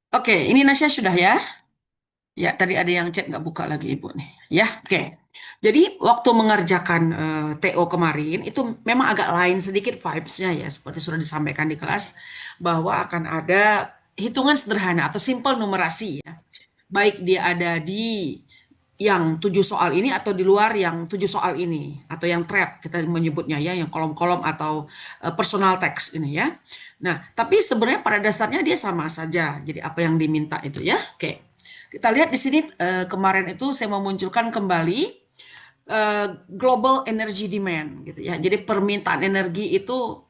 Oke, ini Nasya sudah ya? Ya, tadi ada yang chat nggak buka lagi Ibu nih. Ya, oke. Jadi waktu mengerjakan TO kemarin itu memang agak lain sedikit vibes-nya ya, seperti sudah disampaikan di kelas bahwa akan ada hitungan sederhana atau simple numerasi ya. Baik dia ada di yang 7 soal ini atau di luar yang 7 soal ini atau yang thread kita menyebutnya ya, yang kolom-kolom atau personal text ini ya. Nah, tapi sebenarnya pada dasarnya dia sama saja. Jadi apa yang diminta itu ya. Oke. Kita lihat di sini kemarin itu saya memunculkan kembali global energy demand gitu ya. Jadi permintaan energi itu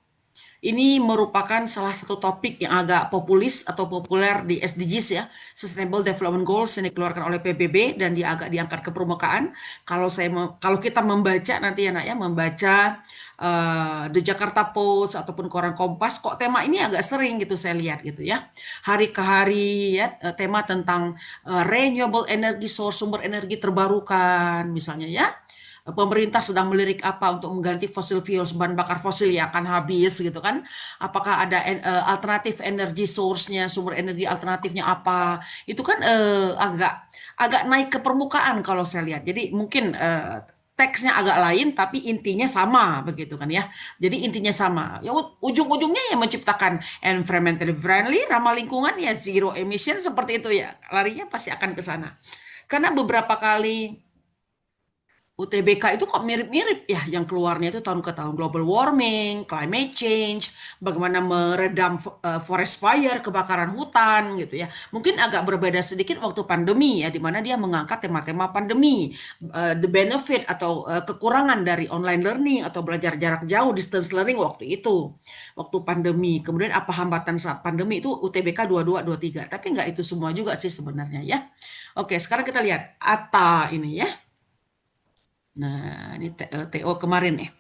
ini merupakan salah satu topik yang agak populis atau populer di SDGs ya, Sustainable Development Goals yang dikeluarkan oleh PBB dan dia agak diangkat ke permukaan. Kalau kita membaca nanti ya nak ya, membaca The Jakarta Post ataupun koran Kompas, kok tema ini agak sering gitu saya lihat gitu ya. Hari ke hari ya, tema tentang renewable energy source, sumber energi terbarukan misalnya ya, pemerintah sedang melirik apa untuk mengganti fossil fuels, bahan bakar fosil yang akan habis gitu kan. Apakah ada alternatif energi source-nya, sumber energi alternatifnya apa. Itu kan agak agak naik ke permukaan kalau saya lihat. Jadi mungkin teksnya agak lain tapi intinya sama begitu kan ya. Jadi intinya sama. Ya ujung-ujungnya yang menciptakan environmentally friendly, ramah lingkungan ya zero emission seperti itu ya. Larinya pasti akan ke sana. Karena beberapa kali UTBK itu kok mirip-mirip ya yang keluarnya itu tahun ke tahun global warming, climate change, bagaimana meredam forest fire, kebakaran hutan gitu ya. Mungkin agak berbeda sedikit waktu pandemi ya di mana dia mengangkat tema-tema pandemi, the benefit atau kekurangan dari online learning atau belajar jarak jauh distance learning waktu itu. Waktu pandemi. Kemudian apa hambatan saat pandemi itu UTBK 22 23. Tapi nggak itu semua juga sih sebenarnya ya. Oke, sekarang kita lihat ATA ini ya. Nah, ini TO kemarin nih.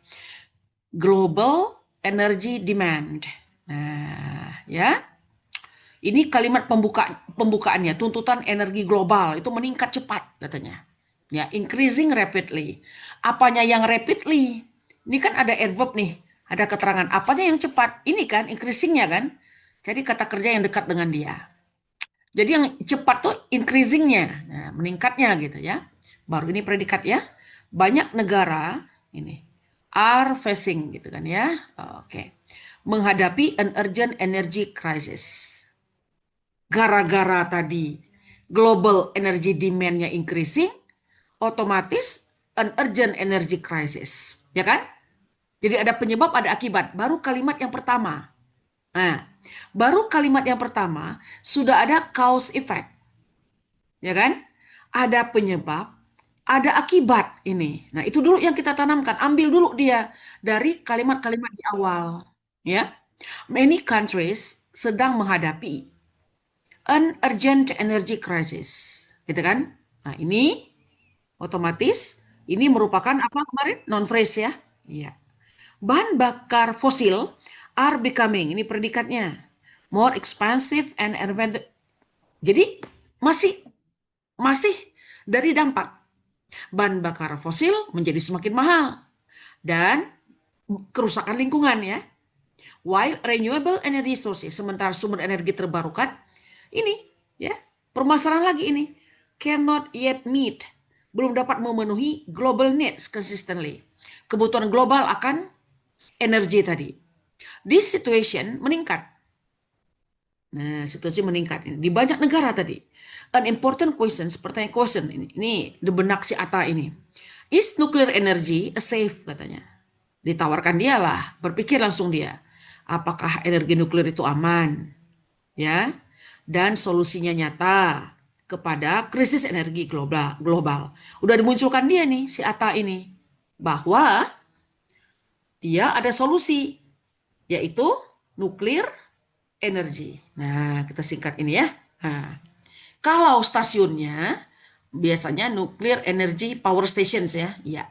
Global Energy Demand. Nah, ya. Ini kalimat pembukaannya, tuntutan energi global itu meningkat cepat katanya. Ya, increasing rapidly. Apanya yang rapidly? Ini kan ada adverb nih, ada keterangan apanya yang cepat. Ini kan increasingnya kan. Jadi kata kerja yang dekat dengan dia. Jadi yang cepat tuh increasingnya, nah, meningkatnya gitu ya. Baru ini predikat ya. Banyak negara ini are facing gitu kan ya. Oke. Menghadapi an urgent energy crisis. Gara-gara tadi global energy demand-nya increasing, otomatis an urgent energy crisis. Ya kan? Jadi ada penyebab, ada akibat. Baru kalimat yang pertama. Nah, baru kalimat yang pertama sudah ada cause effect. Ya kan? Ada penyebab, ada akibat ini. Nah, itu dulu yang kita tanamkan. Ambil dulu dia dari kalimat-kalimat di awal. Ya. Many countries sedang menghadapi an urgent energy crisis. Gitu kan? Nah, ini otomatis ini merupakan apa kemarin? Non-phrase ya. Iya. Bahan bakar fosil are becoming, ini predikatnya, more expensive and environmental. Jadi masih masih dari dampak bahan bakar fosil menjadi semakin mahal dan kerusakan lingkungan ya. While renewable energy sources, sementara sumber energi terbarukan ini ya, permasalahan lagi ini, cannot yet meet, belum dapat memenuhi global needs consistently. Kebutuhan global akan energi tadi. This situation meningkat. Nah, situasi meningkat ini di banyak negara tadi. An important question, pertanyaan question ini di benak si Ata ini. Is nuclear energy a safe katanya. Ditawarkan dia lah, berpikir langsung dia. Apakah energi nuklir itu aman? Ya. Dan solusinya nyata kepada krisis energi global. Udah dimunculkan dia nih si Ata ini bahwa dia ada solusi yaitu nuklir energi. Nah, kita singkat ini ya. Nah, kalau stasiunnya biasanya nuclear energy power stations ya. Iya.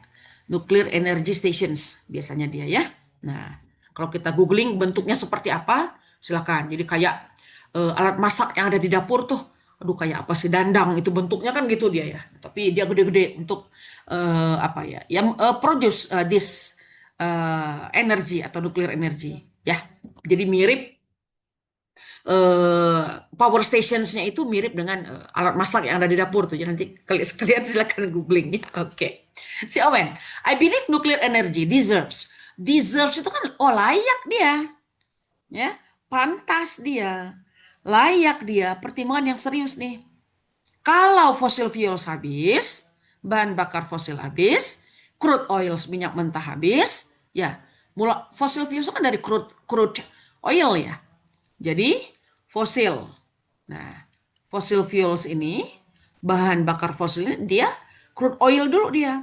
Nuclear energy stations biasanya dia ya. Nah, kalau kita googling bentuknya seperti apa, silakan. Jadi kayak alat masak yang ada di dapur tuh. Aduh kayak apa sih dandang itu bentuknya kan gitu dia ya. Tapi dia gede-gede untuk apa ya? Yang produce this energy atau nuclear energy ya. Jadi mirip eh, power stationsnya itu mirip dengan alat masak yang ada di dapur tuh. Jadi nanti kalian silakan googling ya. Oke. Si Owen, I believe nuclear energy deserves. Deserves itu kan oh layak dia, ya. Pantas dia. Layak dia pertimbangan yang serius nih. Kalau fossil fuels habis, bahan bakar fosil habis, crude oil minyak mentah habis, ya. Fossil fuels kan dari crude oil ya. Jadi fosil. Nah, fossil fuels ini bahan bakar fosil ini dia crude oil dulu dia,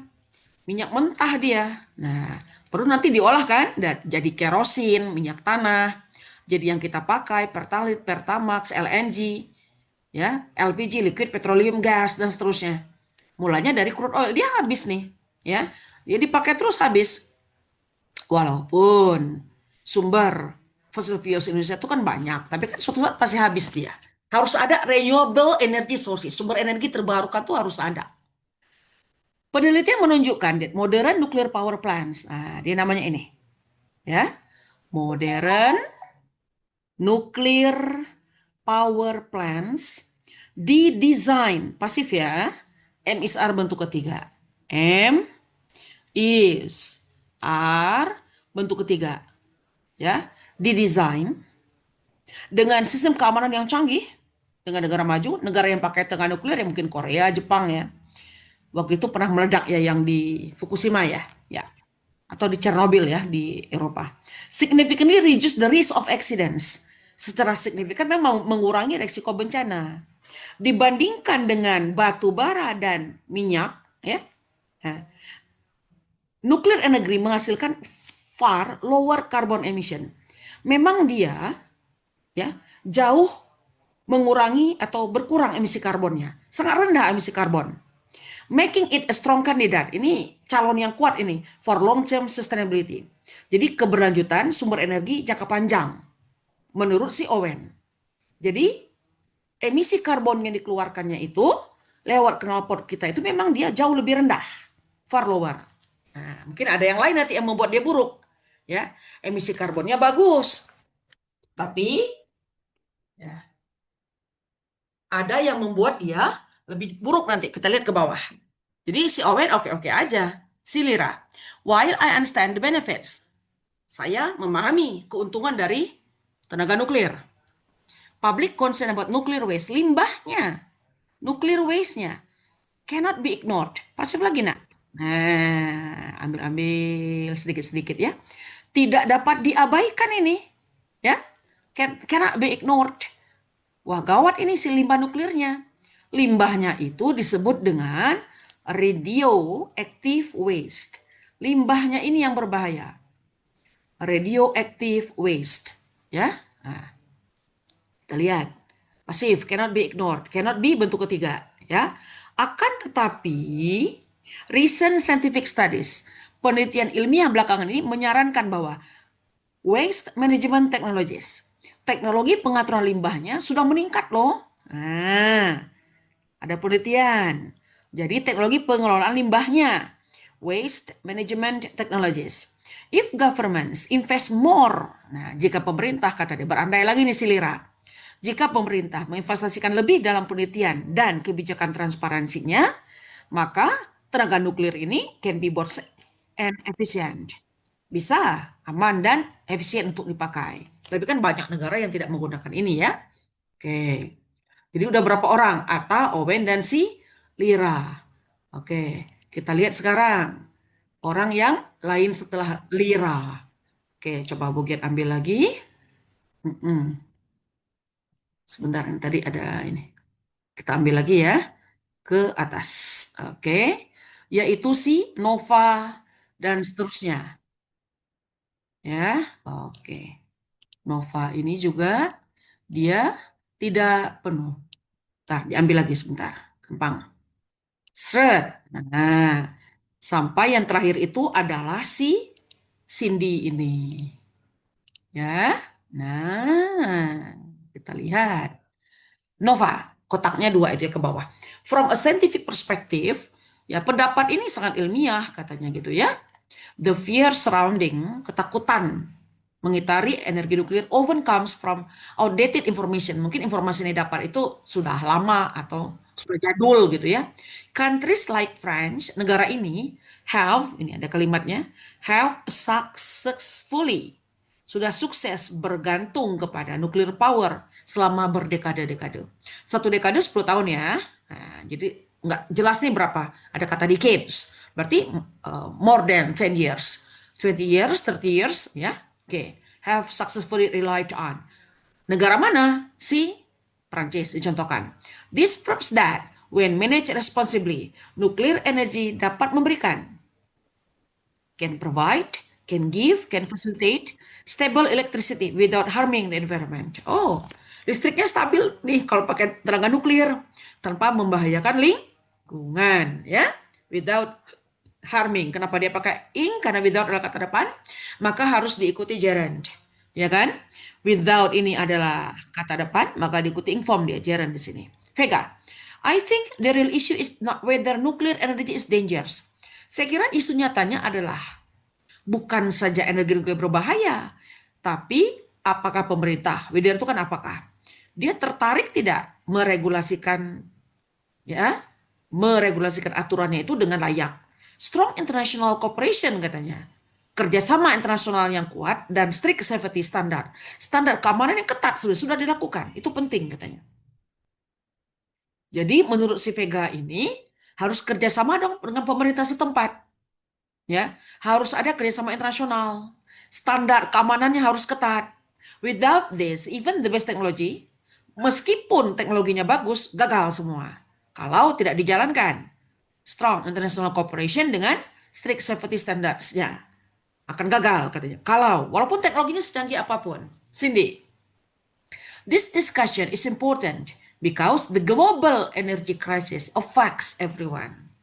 minyak mentah dia. Nah, perlu nanti diolah kan dan jadi kerosin, minyak tanah. Jadi yang kita pakai Pertalite, Pertamax, LNG, ya, LPG, liquid petroleum gas dan seterusnya. Mulanya dari crude oil dia habis nih, ya. Jadi pakai terus habis. Walaupun sumber fossil fuels Indonesia itu kan banyak, tapi kan suatu saat pasti habis dia. Harus ada renewable energy sources, sumber energi terbarukan tuh harus ada. Penelitian menunjukkan that modern nuclear power plants, dia namanya ini, ya, modern nuclear power plants didesain pasif ya, M is R bentuk ketiga, M is R bentuk ketiga, ya, didesain dengan sistem keamanan yang canggih dengan negara maju, negara yang pakai tenaga nuklir yang mungkin Korea, Jepang ya. Waktu itu pernah meledak ya yang di Fukushima ya, ya, atau di Chernobyl ya di Eropa. Significantly reduce the risk of accidents. Secara signifikan memang mengurangi resiko bencana dibandingkan dengan batu bara dan minyak ya. Nah, nuclear energy menghasilkan far lower carbon emission. Memang dia ya jauh mengurangi atau berkurang emisi karbonnya. Sangat rendah emisi karbon. Making it a strong candidate. Ini calon yang kuat ini for long term sustainability. Jadi keberlanjutan sumber energi jangka panjang menurut si Owen. Jadi emisi karbon yang dikeluarkannya itu lewat knalpot kita itu memang dia jauh lebih rendah, far lower. Nah, mungkin ada yang lain nanti yang membuat dia buruk. Ya, emisi karbonnya bagus, tapi ya, ada yang membuat dia lebih buruk nanti. Kita lihat ke bawah. Jadi si Owen oke-oke aja. Si Lira, while I understand the benefits, saya memahami keuntungan dari tenaga nuklir. Public concern about nuclear waste, limbahnya, nuclear waste-nya cannot be ignored. Pasif lagi nak. Nah, ambil-ambil sedikit-sedikit ya. Tidak dapat diabaikan ini, ya. Cannot be ignored. Wah, gawat ini si limbah nuklirnya. Limbahnya itu disebut dengan radioactive waste. Limbahnya ini yang berbahaya. Radioactive waste, ya. Nah, kita lihat. Pasif, cannot be ignored. Cannot be bentuk ketiga, ya. Akan tetapi, recent scientific studies, penelitian ilmiah belakangan ini menyarankan bahwa waste management technologies, teknologi pengaturan limbahnya sudah meningkat loh. Nah, ada penelitian. Jadi teknologi pengelolaan limbahnya, waste management technologies. If governments invest more, nah jika pemerintah kata dia berandai lagi nih si Lira, jika pemerintah menginvestasikan lebih dalam penelitian dan kebijakan transparansinya, maka tenaga nuklir ini can be both safe and efficient. Bisa aman dan efisien untuk dipakai. Tapi kan banyak negara yang tidak menggunakan ini ya. Oke. Jadi udah berapa orang? Atta, Owen, dan si Lira. Oke, kita lihat sekarang. Orang yang lain setelah Lira. Oke, coba Buget ambil lagi. Sebentar, tadi ada ini. Kita ambil lagi ya. Ke atas. Oke. Yaitu si Nova dan seterusnya. Ya, oke. Nova ini juga dia tidak penuh. Ntar, diambil lagi sebentar. Gampang. Seret. Nah, sampai yang terakhir itu adalah si Cindy ini. Ya. Nah, kita lihat. Nova, kotaknya dua itu ya ke bawah. From a scientific perspective, ya pendapat ini sangat ilmiah katanya gitu ya. The fear surrounding, ketakutan mengitari energi nuklir often comes from outdated information. Mungkin informasi yang didapat itu sudah lama atau sudah jadul gitu ya. Countries like France, negara ini ini ada kalimatnya, have successfully, sudah sukses bergantung kepada nuclear power selama berdekade-dekade. Satu dekade 10 tahun ya. Nah, jadi nggak jelas nih berapa. Ada kata decades. Berarti more than 10 years. 20 years, 30 years, ya. Oke. Have successfully relied on. Negara mana? Si Prancis dicontohkan. This proves that when managed responsibly, nuclear energy dapat memberikan, can provide, can give, can facilitate stable electricity without harming the environment. Oh, listriknya stabil nih kalau pakai tenaga nuklir tanpa membahayakan lingkungan, ya. Without harming. Kenapa dia pakai ing? Karena without adalah kata depan, maka harus diikuti gerund, ya kan? Without ini adalah kata depan, maka diikuti ing form dia gerund di sini. Vega, I think the real issue is not whether nuclear energy is dangerous. Saya kira isu nyatanya adalah bukan saja energi nuklir berbahaya, tapi apakah pemerintah, whether itu kan apakah dia tertarik tidak meregulasikan aturannya itu dengan layak. Strong international cooperation katanya. Kerjasama internasional yang kuat dan strict safety standard. Standar keamanan yang ketat sudah dilakukan. Itu penting katanya. Jadi menurut si Vega ini harus kerjasama dong dengan pemerintah setempat. Ya, harus ada kerjasama internasional. Standar keamanannya harus ketat. Without this, even the best technology, meskipun teknologinya bagus, gagal semua. Kalau tidak dijalankan. Strong international cooperation dengan strict safety standards-nya akan gagal katanya. Kalau walaupun teknologinya secanggih apapun. Cindy, this discussion is important because the global energy crisis affects everyone.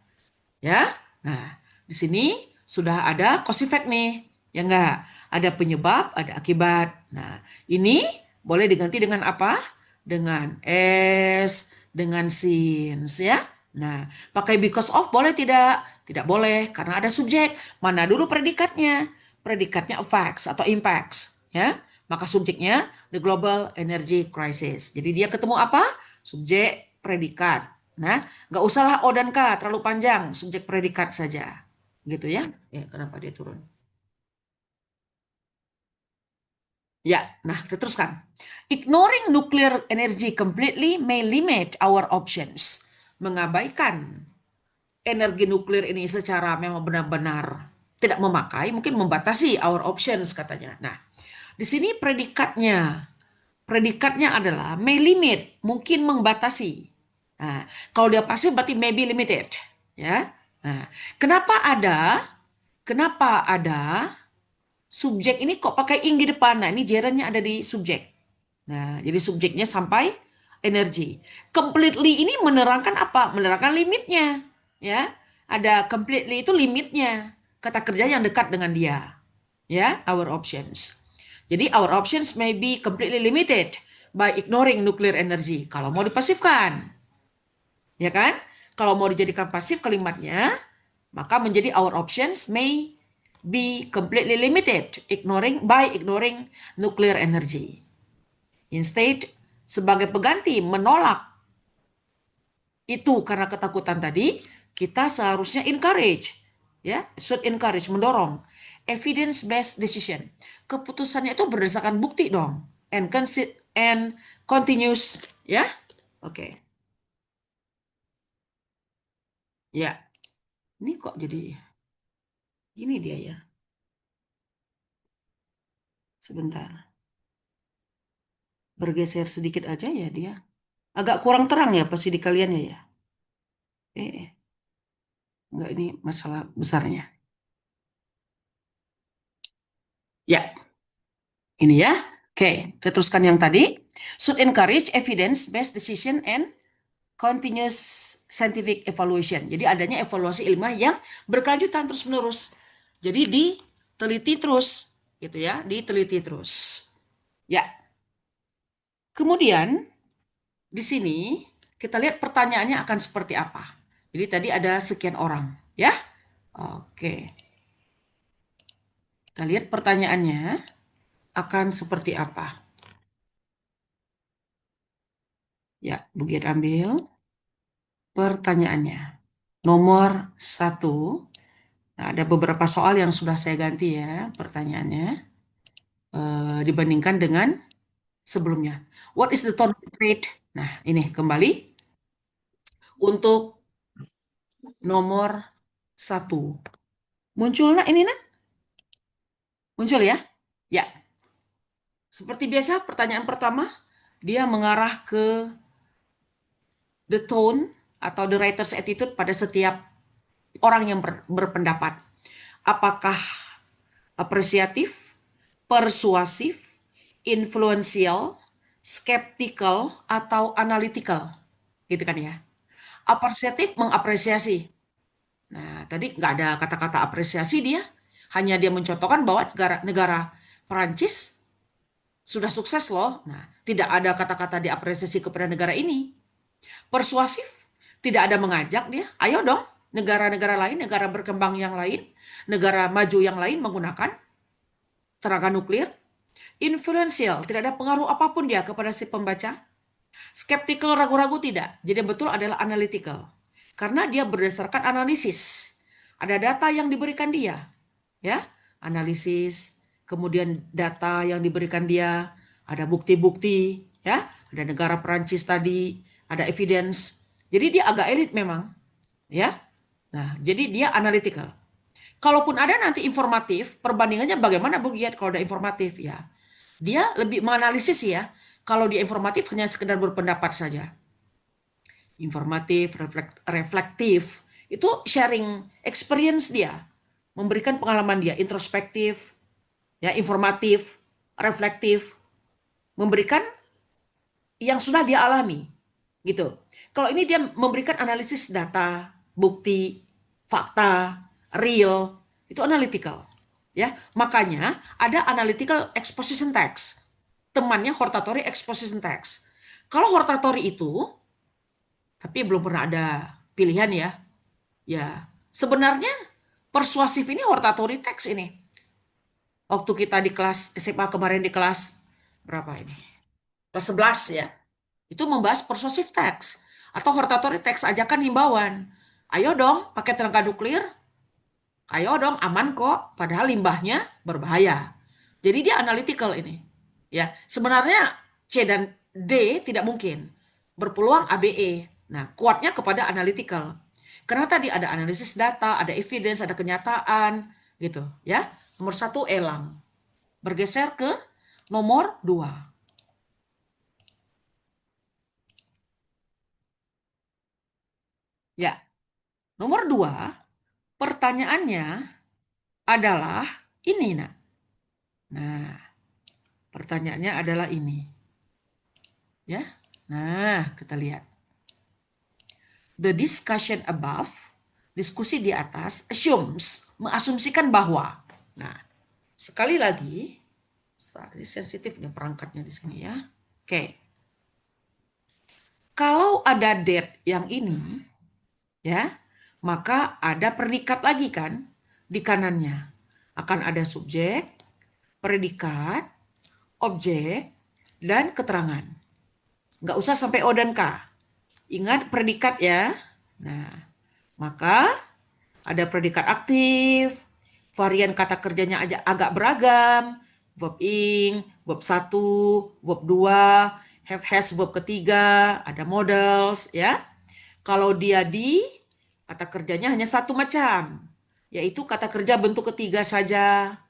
Ya, nah di sini sudah ada cause effect nih, ya enggak? Ada penyebab, ada akibat. Nah, ini boleh diganti dengan apa? Dengan s, dengan since, ya. Nah, pakai because of boleh tidak? Tidak boleh, karena ada subjek. Mana dulu predikatnya? Predikatnya affects atau impacts, ya. Maka subjeknya the global energy crisis. Jadi dia ketemu apa? Subjek, predikat. Nah, nggak usahlah O dan K, terlalu panjang, subjek predikat saja. Gitu ya. Kenapa dia turun? Ya, nah kita teruskan. Ignoring nuclear energy completely may limit our options. Mengabaikan energi nuklir ini secara memang benar-benar tidak memakai, mungkin membatasi our options katanya. Nah, di sini predikatnya adalah may limit, mungkin membatasi. Nah, kalau dia pasif berarti may be limited, ya. Nah, kenapa ada subjek ini kok pakai ing di depan? Nah, ini gerundnya ada di subjek. Nah, jadi subjeknya sampai energi. Completely ini menerangkan apa? Menerangkan limitnya, ya. Ada completely itu limitnya. Kata kerja yang dekat dengan dia. Ya, our options. Jadi our options may be completely limited by ignoring nuclear energy. Kalau mau dipasifkan, ya kan? Kalau mau dijadikan pasif kalimatnya, maka menjadi our options may be completely limited ignoring nuclear energy. Instead, sebagai pengganti menolak itu karena ketakutan tadi, kita seharusnya encourage, ya, should encourage, mendorong evidence based decision. Keputusannya itu berdasarkan bukti dong, and continuous, ya. Oke. Ya, ini kok jadi gini dia ya. Sebentar. Bergeser sedikit aja ya dia. Agak kurang terang ya pasti di kalian ya. Enggak, ini masalah besarnya. Ya, ini ya. Oke, kita teruskan yang tadi. Should encourage evidence-based decision and continuous scientific evaluation. Jadi adanya evaluasi ilmiah yang berkelanjutan terus-menerus. Jadi diteliti terus, gitu ya, diteliti terus. Ya. Kemudian di sini kita lihat pertanyaannya akan seperti apa. Jadi tadi ada sekian orang, ya. Oke. Kita lihat pertanyaannya. akan seperti apa? Ya, Bu Giat ambil pertanyaannya. Nomor 1. Nah, ada beberapa soal yang sudah saya ganti ya pertanyaannya dibandingkan dengan sebelumnya. What is the tone of trade? Nah, ini kembali untuk nomor 1. Muncul nak ini nak? Muncul ya? Ya. Seperti biasa pertanyaan pertama dia mengarah ke the tone atau the writer's attitude pada setiap orang yang berpendapat. Apakah apresiatif, persuasif, influential, skeptical, atau analytical. Gitu kan ya. Apresiatif mengapresiasi. Nah, tadi nggak ada kata-kata apresiasi dia. Hanya dia mencontohkan bahwa negara Perancis sudah sukses loh. Nah, tidak ada kata-kata diapresiasi kepada negara ini. Persuasif, tidak ada mengajak dia. Ayo dong, negara-negara lain, negara berkembang yang lain, negara maju yang lain menggunakan tenaga nuklir. Influential, tidak ada pengaruh apapun dia kepada si pembaca. Skeptical, ragu-ragu tidak. Jadi betul adalah analytical. Karena dia berdasarkan analisis. Ada data yang diberikan dia. Ya, analisis, kemudian data yang diberikan dia, ada bukti-bukti, ya, ada negara Perancis tadi, ada evidence. Jadi dia agak elit memang, ya. Nah, jadi dia analytical. Kalaupun ada nanti informatif, perbandingannya bagaimana Bu Giat kalau ada informatif ya? Dia lebih menganalisis ya. Kalau dia informatif hanya sekedar berpendapat saja. Informatif, reflektif, itu sharing experience dia, memberikan pengalaman dia, introspektif, ya, informatif, reflektif, memberikan yang sudah dia alami, gitu. Kalau ini dia memberikan analisis data, bukti, fakta, real, itu analytical, ya. Makanya ada analytical exposition text, temannya hortatory exposition text. Kalau hortatory itu, tapi belum pernah ada pilihan ya, ya sebenarnya persuasif ini hortatory text ini. Waktu kita di kelas SMA kemarin di kelas berapa ini? Kelas 11 ya. Itu membahas persuasive text atau hortatory text, ajakan himbauan. Ayo dong pakai tenaga nuklir, ayo dong aman kok, padahal limbahnya berbahaya. Jadi dia analytical ini. Ya, sebenarnya C dan D tidak mungkin. Berpeluang ABE. Nah, kuatnya kepada analytical. Karena tadi ada analisis data, ada evidence, ada kenyataan, gitu ya. Nomor 1 elang. Bergeser ke nomor 2. Ya, nomor 2, pertanyaannya adalah ini, nak. Nah, pertanyaannya adalah ini. Ya. Nah, kita lihat. The discussion above, diskusi di atas, assumes, mengasumsikan bahwa. Nah, sekali lagi, ini sensitif nih perangkatnya di sini ya. Oke. Kalau ada date yang ini, ya, maka ada predikat lagi kan di kanannya. Akan ada subjek, predikat, objek, dan keterangan. Nggak usah sampai O dan K. Ingat predikat ya. Nah, maka ada predikat aktif, varian kata kerjanya agak beragam, verb ing, verb 1, verb 2, have has verb ketiga, ada models ya. Kalau dia di, kata kerjanya hanya satu macam, yaitu kata kerja bentuk ketiga saja.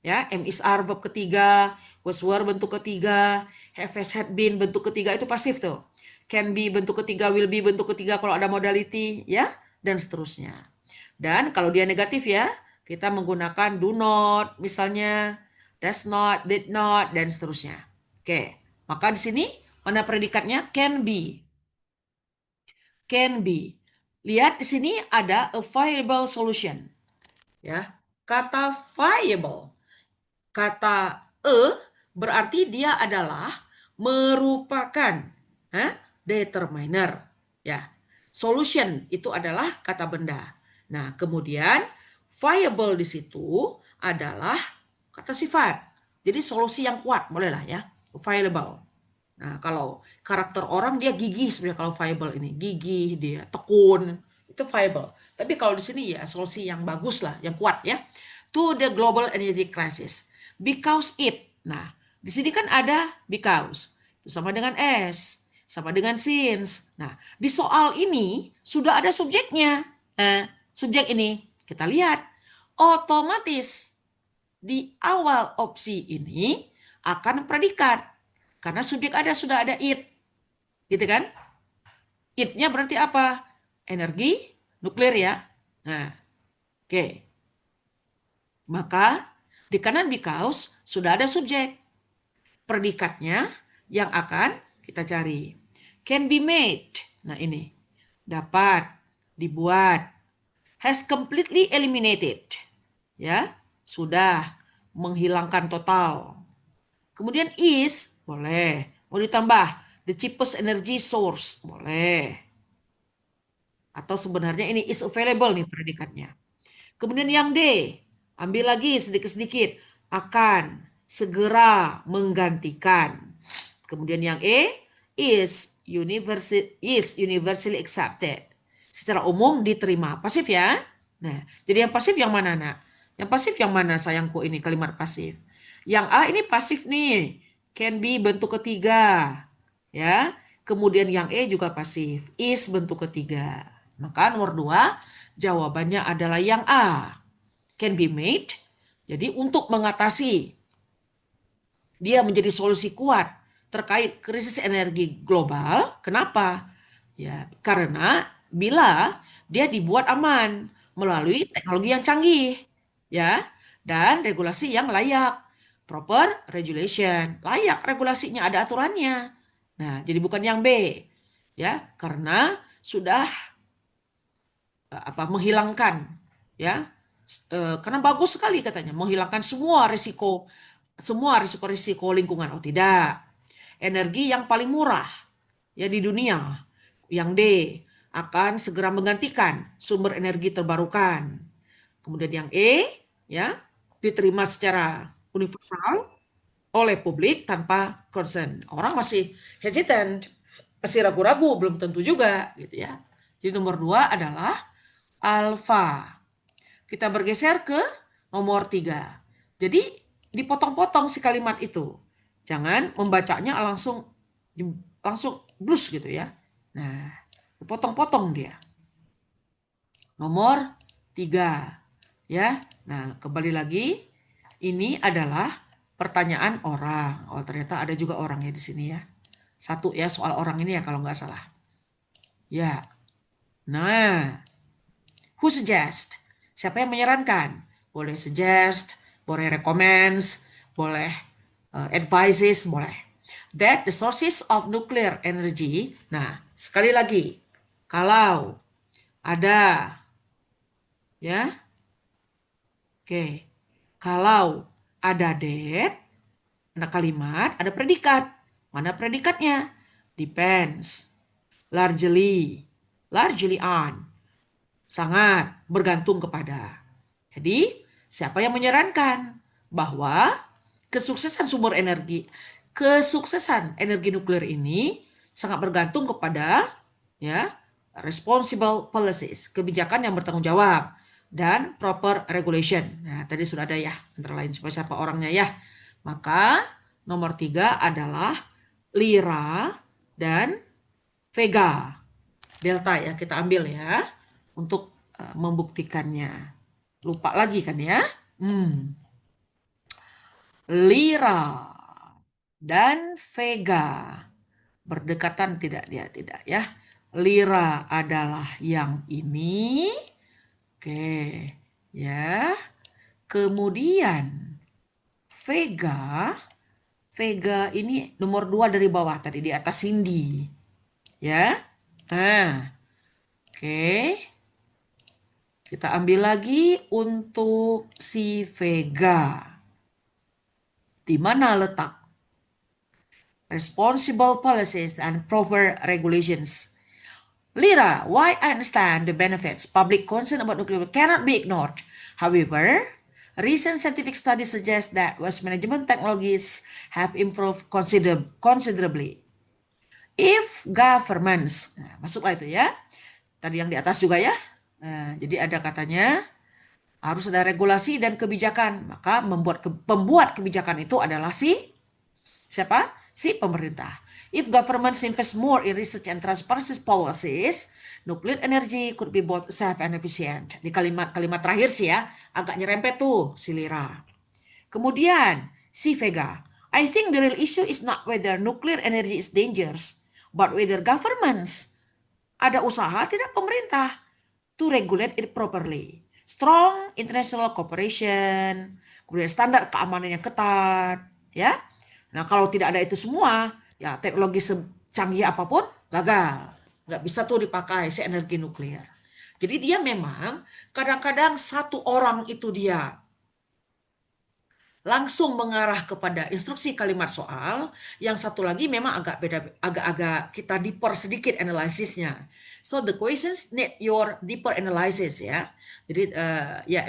Ya, am is are verb ketiga, was were bentuk ketiga, have has had been bentuk ketiga itu pasif tuh. Can be bentuk ketiga, will be bentuk ketiga kalau ada modality ya, dan seterusnya. Dan kalau dia negatif ya, kita menggunakan do not misalnya, does not, did not, dan seterusnya. Oke, maka di sini mana predikatnya? Can be. Can be. Lihat di sini ada a viable solution. Ya, kata viable. Kata berarti dia adalah merupakan determiner. Ya, solution itu adalah kata benda. Nah, kemudian viable di situ adalah kata sifat. Jadi solusi yang kuat, boleh lah ya. Viable. Nah, kalau karakter orang dia gigih sebenarnya kalau viable ini. Gigih, dia tekun, itu viable. Tapi kalau di sini ya solusi yang bagus lah, yang kuat ya. To the global energy crisis. Because it. Nah, di sini kan ada because. Itu sama dengan as, sama dengan since. Nah, di soal ini sudah ada subjeknya. Subjek ini kita lihat otomatis di awal opsi ini akan predikat. Karena subjek ada, sudah ada it. Gitu kan? It-nya berarti apa? Energi nuklir ya. Nah, oke. Maka di kanan because sudah ada subjek. Predikatnya yang akan kita cari. Can be made. Nah ini. Dapat, dibuat. Has completely eliminated. Ya, sudah menghilangkan total. Kemudian is, boleh. Mau ditambah, the cheapest energy source, boleh. Atau sebenarnya ini is available nih predikatnya. Kemudian yang D, ambil lagi sedikit-sedikit. Akan segera menggantikan. Kemudian yang E, is universally accepted. Secara umum diterima. Pasif ya. Nah, jadi yang pasif yang mana, Nak? Yang pasif yang mana sayangku ini kalimat pasif? Yang A ini pasif nih. Can be bentuk ketiga. Ya. Kemudian yang E juga pasif. Is bentuk ketiga. Maka nomor 2 jawabannya adalah yang A. Can be made. Jadi untuk mengatasi dia menjadi solusi kuat terkait krisis energi global. Kenapa? Ya, karena bila dia dibuat aman melalui teknologi yang canggih, ya, dan regulasi yang layak, proper regulation, layak regulasinya ada aturannya. Nah, jadi bukan yang B, ya, karena sudah menghilangkan, ya, karena bagus sekali katanya menghilangkan semua risiko-risiko lingkungan. Oh tidak, energi yang paling murah ya di dunia. Yang D akan segera menggantikan sumber energi terbarukan. Kemudian yang E ya diterima secara universal oleh publik tanpa concern. Orang masih hesitant, masih ragu-ragu, belum tentu juga gitu ya. Jadi nomor 2 adalah alfa. Kita bergeser ke nomor 3. Jadi dipotong-potong si kalimat itu. Jangan membacanya langsung blus gitu ya. Nah, dipotong-potong dia. Nomor 3. Ya. Nah, kembali lagi. Ini adalah pertanyaan orang. Oh, ternyata ada juga orang ya di sini ya. Satu ya soal orang ini ya kalau nggak salah. Ya. Nah, who suggest? Siapa yang menyarankan? Boleh suggest, boleh recommends, boleh advises, boleh. That the sources of nuclear energy. Nah, sekali lagi, kalau ada, ya, oke, kalau ada that, ada kalimat, ada predikat. Mana predikatnya? Depends, largely on. Sangat bergantung kepada. Jadi, siapa yang menyarankan bahwa kesuksesan energi nuklir ini sangat bergantung kepada ya responsible policies, kebijakan yang bertanggung jawab dan proper regulation. Nah, tadi sudah ada ya antara lain siapa orangnya ya. Maka nomor 3 adalah Lira dan Vega. Delta ya kita ambil ya untuk membuktikannya. Lupa lagi kan ya? Lira dan Vega berdekatan tidak dia? Tidak ya. Lira adalah yang ini. Oke, ya. Kemudian Vega ini nomor 2 dari bawah tadi di atas Cindy. Ya. Nah, oke. Kita ambil lagi untuk si Vega. Di mana letak responsible policies and proper regulations? Lira, why I understand the benefits, public concern about nuclear cannot be ignored. However, Recent scientific studies suggest that waste management technologies have improved considerably. If governments, nah, masuklah itu ya, tadi yang di atas juga ya. Nah, jadi ada katanya harus ada regulasi dan kebijakan. Maka pembuat kebijakan itu adalah siapa? Si pemerintah. If governments invest more in research and transparency policies, nuclear energy could be both safe and efficient. Di kalimat terakhir sih ya, agak nyerempet tuh si Lira. Kemudian si Vega, I think the real issue is not whether nuclear energy is dangerous, but whether governments ada usaha tidak pemerintah to regulate it properly. Strong international cooperation, kemudian standar keamanan yang ketat, ya. Nah, kalau tidak ada itu semua, ya teknologi secanggih apapun gagal. Nggak bisa tuh dipakai si energi nuklir. Jadi dia memang kadang-kadang satu orang itu dia langsung mengarah kepada instruksi kalimat soal, yang satu lagi memang agak beda, agak-agak kita deeper sedikit analisisnya. So the questions need your deeper analysis ya. Jadi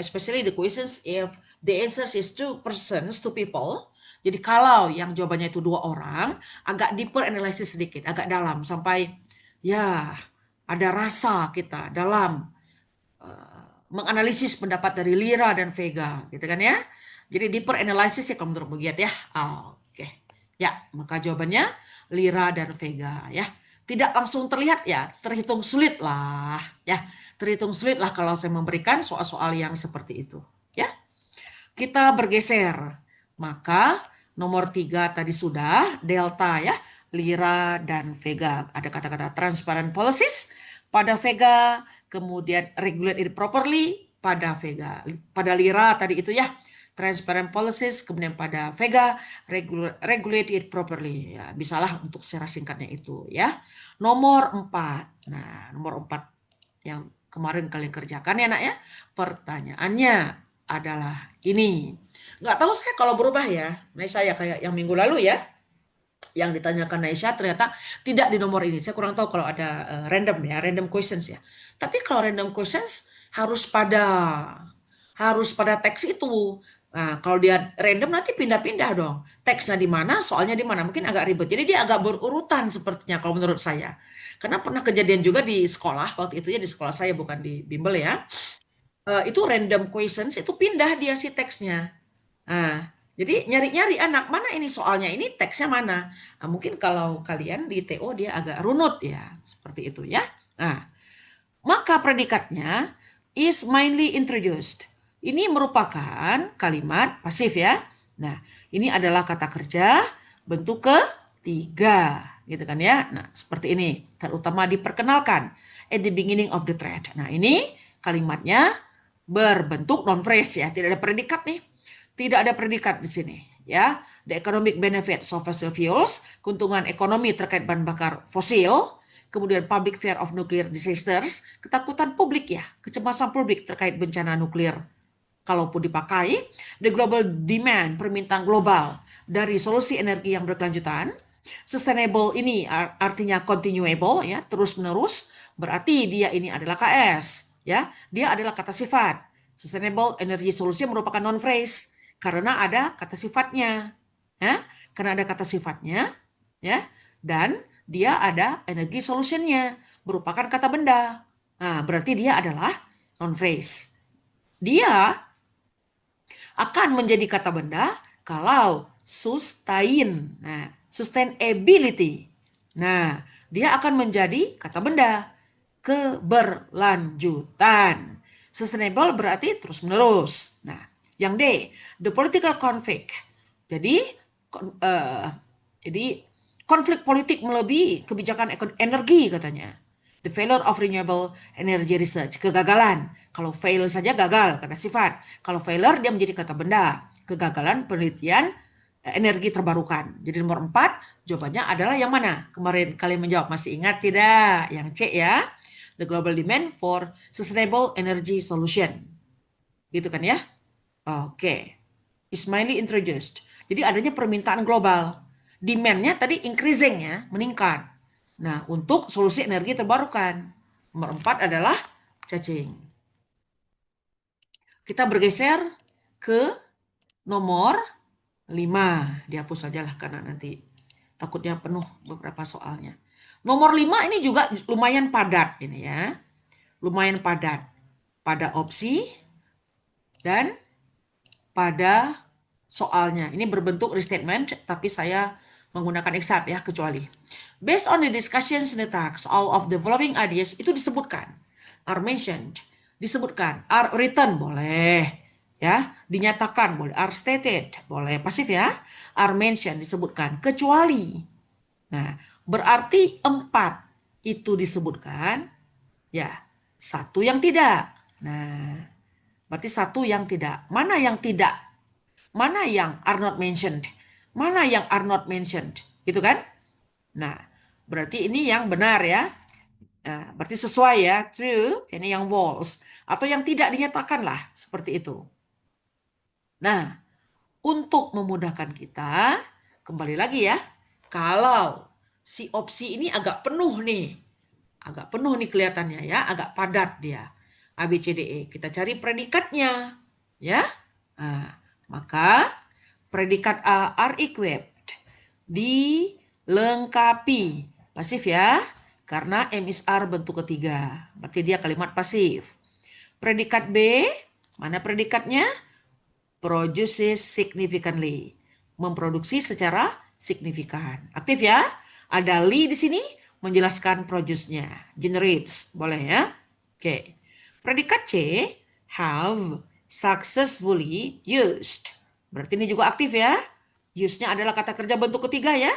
especially the questions if the answers is two persons, two people. Jadi kalau yang jawabannya itu dua orang, agak deeper analysis sedikit, agak dalam sampai ya ada rasa kita dalam menganalisis pendapat dari Lira dan Vega, gitu kan ya. Jadi deeper analysis ya kalau menurut Bugiat ya. Oke. Ya, maka jawabannya Lira dan Vega ya. Tidak langsung terlihat ya, terhitung sulit lah ya. Terhitung sulit lah kalau saya memberikan soal-soal yang seperti itu ya. Kita bergeser. Maka nomor 3 tadi sudah, delta ya, Lira dan Vega. Ada kata-kata transparent policies pada Vega, kemudian regulate it properly pada Vega. Pada Lira tadi itu ya, transparent policies, kemudian pada Vega, regulate it properly. Ya, bisalah untuk secara singkatnya itu ya. Nomor 4. Nah, nomor 4 yang kemarin kalian kerjakan ya nak ya. Pertanyaannya adalah ini. Nggak tahu saya kalau berubah ya. Nah, saya kayak yang minggu lalu ya. Yang ditanyakan Aisyah ternyata tidak di nomor ini. Saya kurang tahu kalau ada random ya, random questions ya. Tapi kalau random questions harus pada teks itu. Nah, kalau dia random nanti pindah-pindah dong. Teksnya di mana, soalnya di mana. Mungkin agak ribet. Jadi dia agak berurutan sepertinya kalau menurut saya. Karena pernah kejadian juga di sekolah, waktu itu ya di sekolah saya bukan di bimbel ya. Itu random questions, itu pindah dia si teksnya. Nah, jadi nyari-nyari anak, mana ini soalnya, ini teksnya mana. Nah, mungkin kalau kalian di TO dia agak runut ya, seperti itu ya. Nah, maka predikatnya is mainly introduced. Ini merupakan kalimat pasif ya. Nah, ini adalah kata kerja bentuk ketiga, gitu kan ya. Nah, seperti ini, terutama diperkenalkan at the beginning of the thread. Nah, ini kalimatnya berbentuk non phrase ya, tidak ada predikat nih. Tidak ada predikat di sini ya. The economic benefits of fossil fuels, keuntungan ekonomi terkait bahan bakar fosil, kemudian public fear of nuclear disasters, ketakutan publik ya, kecemasan publik terkait bencana nuklir kalaupun dipakai, the global demand, permintaan global dari solusi energi yang berkelanjutan, sustainable ini artinya continuable ya, terus-menerus, berarti dia ini adalah KS ya, dia adalah kata sifat. Sustainable energy solution merupakan non phrase karena ada kata sifatnya ya, karena ada kata sifatnya ya, dan dia ada energy solutionnya merupakan kata benda. Nah, berarti dia adalah non phrase. Dia akan menjadi kata benda kalau sustain. Nah, sustainability. Nah, dia akan menjadi kata benda keberlanjutan. Sustainable berarti terus-menerus. Nah, yang D, the political conflict. Jadi konflik politik melebihi kebijakan energi katanya. The failure of renewable energy research. Kegagalan. Kalau fail saja gagal, kata sifat. Kalau failure dia menjadi kata benda. Kegagalan penelitian energi terbarukan. Jadi nomor 4 jawabannya adalah yang mana? Kemarin kalian menjawab, masih ingat tidak? Yang C ya. The global demand for sustainable energy solution. Gitu kan ya? Oke. Ismaili introduced. Jadi adanya permintaan global. Demand-nya tadi increasing ya, meningkat. Nah, untuk solusi energi terbarukan. Nomor 4 adalah cacing. Kita bergeser ke nomor 5. Dihapus saja lah karena nanti takutnya penuh beberapa soalnya. Nomor 5 ini juga lumayan padat ini ya. Lumayan padat pada opsi dan pada soalnya. Ini berbentuk restatement, tapi saya menggunakan except ya, kecuali. Based on the discussions in the text, all of the following ideas itu disebutkan. Are mentioned, disebutkan. Are written, boleh. Ya, dinyatakan, boleh. Are stated, boleh. Pasif ya. Are mentioned, disebutkan. Kecuali. Nah, berarti 4 itu disebutkan. Ya, 1 yang tidak. Nah, berarti 1 yang tidak. Mana yang tidak? Mana yang are not mentioned? Mana yang are not mentioned? Gitu kan? Nah, berarti ini yang benar ya. Nah, berarti sesuai ya. True, ini yang false. Atau yang tidak dinyatakan lah. Seperti itu. Nah, untuk memudahkan kita, kembali lagi ya. Kalau si opsi ini agak penuh nih. Agak penuh nih kelihatannya ya. Agak padat dia. A, B, C, D, E. Kita cari predikatnya. Ya. Nah, maka predikat A are equipped. Dilengkapi. Pasif ya. Karena M is are bentuk ketiga. Berarti dia kalimat pasif. Predikat B. Mana predikatnya? Produces significantly. Memproduksi secara signifikan. Aktif ya. Ada li di sini menjelaskan produce-nya. Generates. Boleh ya. Oke. Predikat C. Have successfully used. Berarti ini juga aktif ya. Use-nya adalah kata kerja bentuk ketiga ya.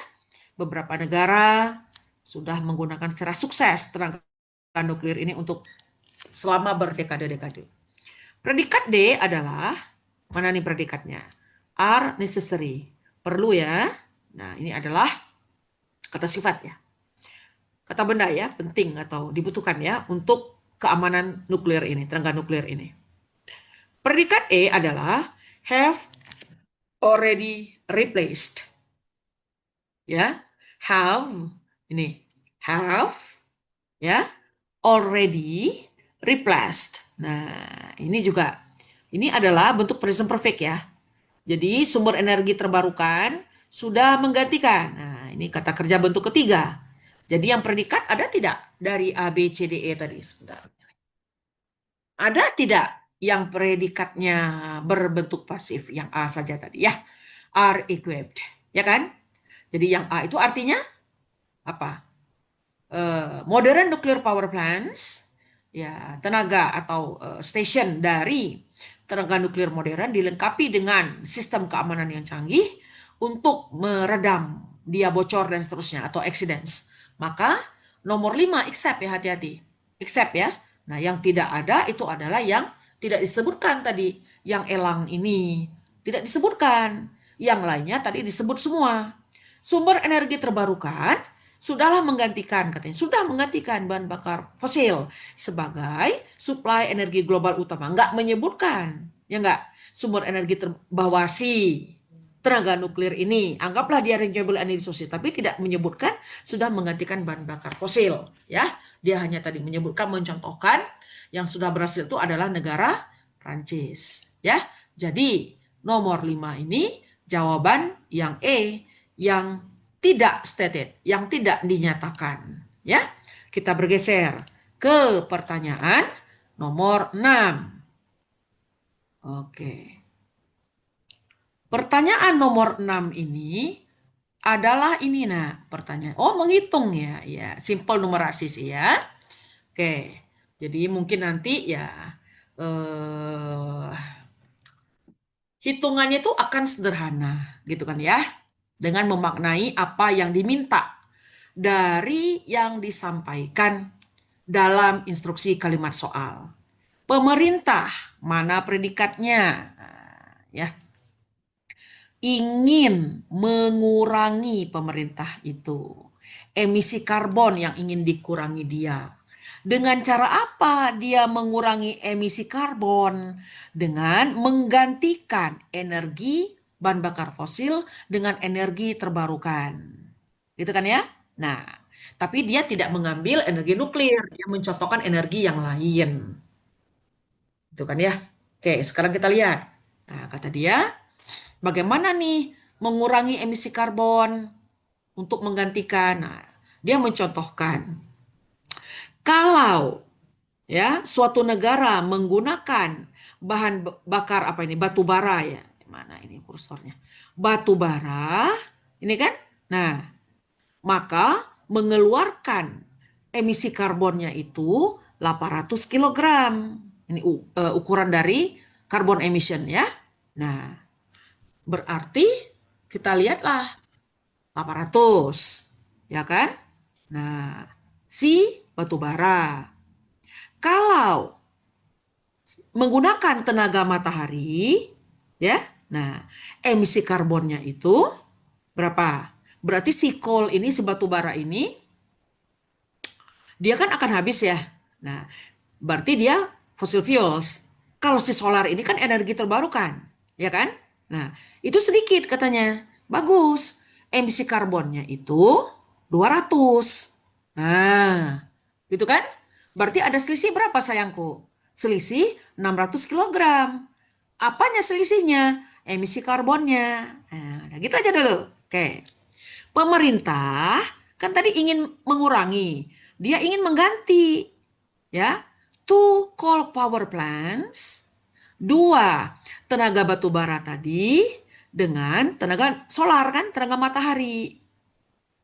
Beberapa negara sudah menggunakan secara sukses tenaga nuklir ini untuk selama berdekade-dekade. Predikat D adalah, mana nih predikatnya? Are necessary. Perlu ya. Nah, ini adalah kata sifat ya. Kata benda ya, penting atau dibutuhkan ya untuk keamanan nuklir ini, tenaga nuklir ini. Predikat E adalah have already replaced. Ya, have ini have ya already replaced. Nah, ini juga ini adalah bentuk present perfect ya. Jadi sumber energi terbarukan sudah menggantikan. Nah, ini kata kerja bentuk ketiga. Jadi yang predikat ada tidak dari A, B, C, D, E tadi? Sebentar. Ada tidak yang predikatnya berbentuk pasif? Yang A saja tadi ya. Are equipped. Ya kan? Jadi yang A itu artinya apa? Modern nuclear power plants, ya tenaga atau station dari tenaga nuklir modern dilengkapi dengan sistem keamanan yang canggih untuk meredam dia bocor dan seterusnya atau accidents. Maka nomor 5 except ya, hati-hati. Except ya. Nah, yang tidak ada itu adalah yang tidak disebutkan tadi. Yang elang ini tidak disebutkan. Yang lainnya tadi disebut semua. Sumber energi terbarukan sudahlah menggantikan, katanya, sudah menggantikan bahan bakar fosil sebagai suplai energi global utama. Enggak menyebutkan, ya enggak, sumber energi terbawasi tenaga nuklir ini. Anggaplah dia renewable energy source, tapi tidak menyebutkan sudah menggantikan bahan bakar fosil. Ya, dia hanya tadi menyebutkan, mencontohkan yang sudah berhasil itu adalah negara Prancis. Ya, jadi nomor 5 ini jawaban yang E, yang tidak stated, yang tidak dinyatakan. Ya, kita bergeser ke pertanyaan nomor 6. Oke. Pertanyaan nomor 6 ini adalah ini, nah, pertanyaan. Oh, menghitung ya. Ya, simple numerasi sih ya. Oke. Jadi mungkin nanti ya hitungannya itu akan sederhana, gitu kan ya. Dengan memaknai apa yang diminta dari yang disampaikan dalam instruksi kalimat soal. Pemerintah, mana predikatnya? Nah, ya. Ingin mengurangi pemerintah itu emisi karbon yang ingin dikurangi dia. Dengan cara apa dia mengurangi emisi karbon? Dengan menggantikan energi bahan bakar fosil dengan energi terbarukan. Gitu kan ya? Nah, tapi dia tidak mengambil energi nuklir, dia mencontohkan energi yang lain. Itu kan ya? Oke, sekarang kita lihat. Nah, kata dia, bagaimana nih mengurangi emisi karbon untuk menggantikan? Nah, dia mencontohkan, kalau ya suatu negara menggunakan bahan bakar apa ini, batu bara ya, mana ini kursornya, batu bara ini kan, nah maka mengeluarkan emisi karbonnya itu 800 kilogram. Ini ukuran dari carbon emission ya. Nah, berarti kita lihatlah 800, ya kan? Nah, si batu bara. Kalau menggunakan tenaga matahari, ya, nah emisi karbonnya itu berapa? Berarti si coal ini, si batu bara ini, dia kan akan habis ya. Nah, berarti dia fossil fuels. Kalau si solar ini kan energi terbarukan, ya kan? Nah, itu sedikit katanya. Bagus. Emisi karbonnya itu 200. Nah, gitu kan? Berarti ada selisih berapa sayangku? Selisih 600 kilogram. Apanya selisihnya? Emisi karbonnya. Nah, gitu aja dulu. Oke. Pemerintah kan tadi ingin mengurangi, dia ingin mengganti, ya, two coal power plants, dua tenaga batu bara tadi dengan tenaga solar kan, tenaga matahari,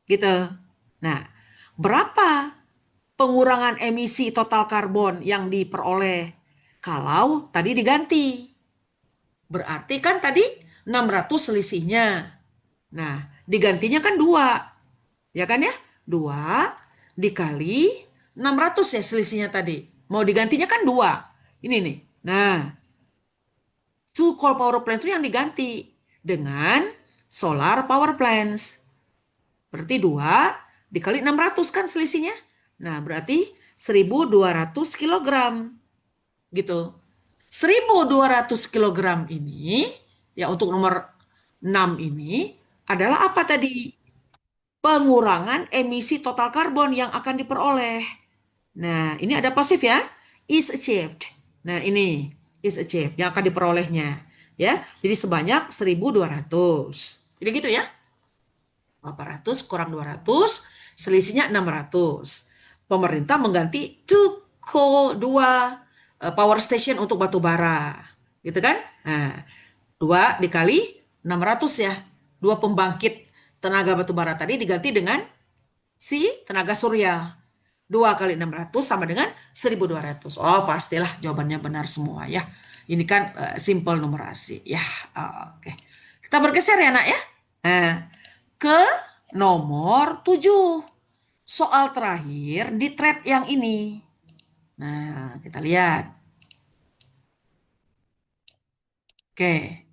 gitu. Nah, berapa pengurangan emisi total karbon yang diperoleh kalau tadi diganti? Berarti kan tadi 600 selisihnya. Nah, digantinya kan dua. Ya kan ya? 2 dikali 600 ya selisihnya tadi. Mau digantinya kan 2. Ini nih. Nah, two coal power plant itu yang diganti dengan solar power plants. Berarti 2 dikali 600 kan selisihnya. Nah, berarti 1.200 kilogram gitu. 1.200 kilogram ini ya untuk nomor 6 ini adalah apa tadi? Pengurangan emisi total karbon yang akan diperoleh. Nah, ini ada pasif ya, is achieved. Nah, ini is achieved yang akan diperolehnya. Ya, jadi sebanyak 1.200. Jadi gitu ya. 800 kurang 200, selisihnya 600. Pemerintah mengganti dua power station untuk batu bara. Gitu kan? Nah, 2 dikali 600 ya. Dua pembangkit tenaga batu bara tadi diganti dengan si tenaga surya. 2 kali 600 sama dengan 1.200. Oh, pastilah jawabannya benar semua ya. Ini kan simple numerasi. Ya, oke. Kita bergeser ya, Nak ya. Nah, ke nomor 7. Soal terakhir di thread yang ini. Nah, kita lihat. Oke.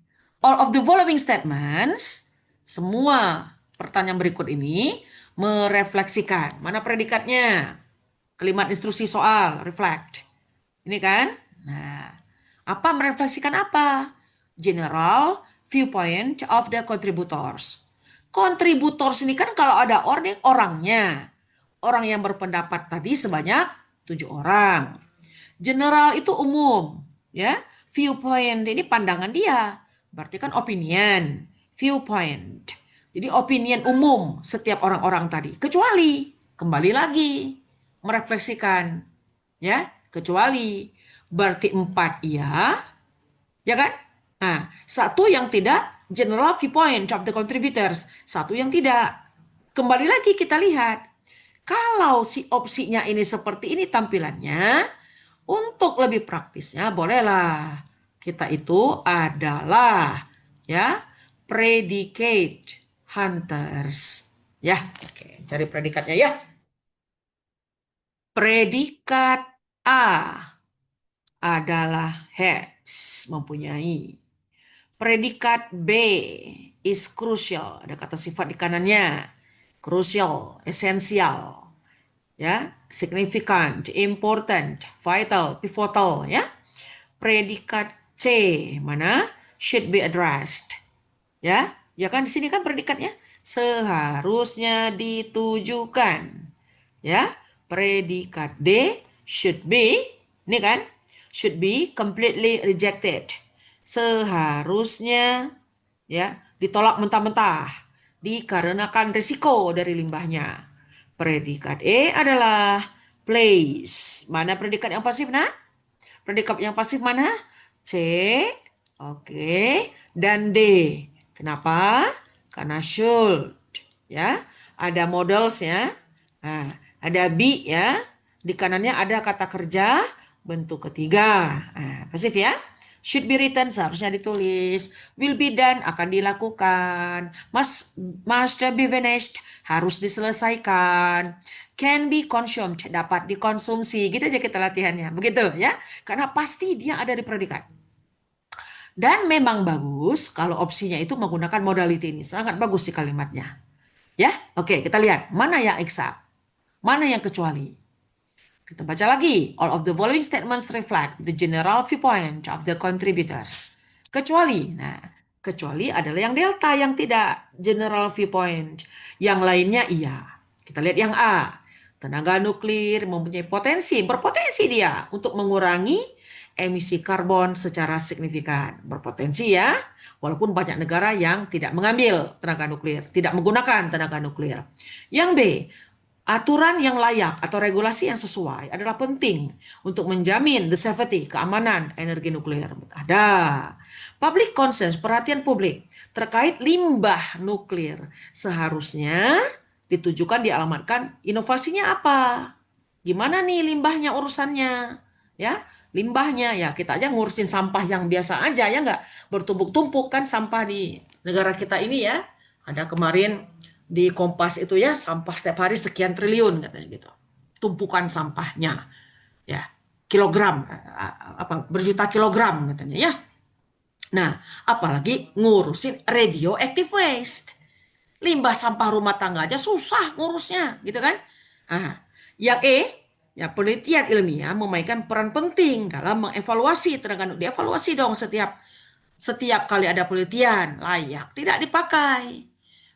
All of the following statements, semua pertanyaan berikut ini merefleksikan. Mana predikatnya? Kalimat instruksi soal, reflect. Ini kan? Nah, apa merefleksikan apa? General viewpoint of the contributors. Contributors ini kan kalau ada orangnya. Orang yang berpendapat tadi sebanyak 7 orang. General itu umum, ya. Viewpoint ini pandangan dia. Berarti kan opinion, viewpoint. Jadi opinion umum setiap orang-orang tadi. Kecuali, kembali lagi, merefleksikan. Ya, kecuali. Berarti 4 iya, ya kan? Nah, satu yang tidak, general viewpoint of the contributors. Satu yang tidak. Kembali lagi kita lihat. Kalau si opsinya ini seperti ini tampilannya, untuk lebih praktisnya bolehlah kita itu adalah ya predicate hunters. Ya, oke, cari predikatnya ya. Predikat A adalah has, mempunyai. Predikat B is crucial, ada kata sifat di kanannya. Crucial, esensial, ya, significant, important, vital, pivotal, ya. Predikat C mana? Should be addressed. Ya, ya kan di sini kan predikatnya seharusnya ditujukan. Ya, predikat D should be, ini kan, should be completely rejected. seharusnya ya ditolak mentah-mentah dikarenakan risiko dari limbahnya. Predikat E adalah place. Mana predikat yang pasif, nah? Predikat yang pasif mana? C, oke, dan D. Kenapa? Karena should, ya. Ada models ya. Nah, ada be ya. Di kanannya ada kata kerja bentuk ketiga. Nah, pasif ya. Should be written seharusnya ditulis. Will be done akan dilakukan. Must be finished harus diselesaikan. Can be consumed dapat dikonsumsi. Gitu aja kita latihannya. Begitu ya. Karena pasti dia ada di predikat. Dan memang bagus kalau opsinya itu menggunakan modality ini. Sangat bagus sih kalimatnya. Ya, oke, kita lihat mana yang except, mana yang kecuali. Kita baca lagi. All of the following statements reflect the general viewpoint of the contributors. Kecuali, nah, kecuali adalah yang delta yang tidak general viewpoint. Yang lainnya iya. Kita lihat yang A. Tenaga nuklir mempunyai berpotensi dia untuk mengurangi emisi karbon secara signifikan. Berpotensi ya, walaupun banyak negara yang tidak mengambil tenaga nuklir, tidak menggunakan tenaga nuklir. Yang B, aturan yang layak atau regulasi yang sesuai adalah penting untuk menjamin the safety, keamanan energi nuklir. Ada. Public concerns, perhatian publik terkait limbah nuklir seharusnya ditujukan, dialamatkan inovasinya apa. Gimana nih limbahnya urusannya? Ya, limbahnya ya kita aja ngurusin sampah yang biasa aja ya nggak bertumpuk-tumpuk kan sampah di negara kita ini ya. Ada kemarin di Kompas itu ya sampah setiap hari sekian triliun katanya gitu. Tumpukan sampahnya ya kilogram apa berjuta kilogram katanya ya. Nah, apalagi ngurusin radioactive waste. Limbah sampah rumah tangga aja susah ngurusnya gitu kan. Nah, yang E ya penelitian ilmiah memainkan peran penting dalam mengevaluasi tenaga nuklir. Dievaluasi dong setiap kali ada penelitian layak tidak dipakai.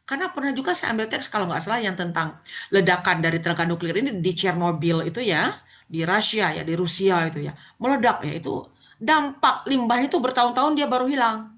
Karena pernah juga saya ambil teks kalau nggak salah yang tentang ledakan dari tenaga nuklir ini di Chernobyl itu ya, di Rusia ya, di Rusia itu ya, meledak ya itu dampak limbahnya itu bertahun-tahun dia baru hilang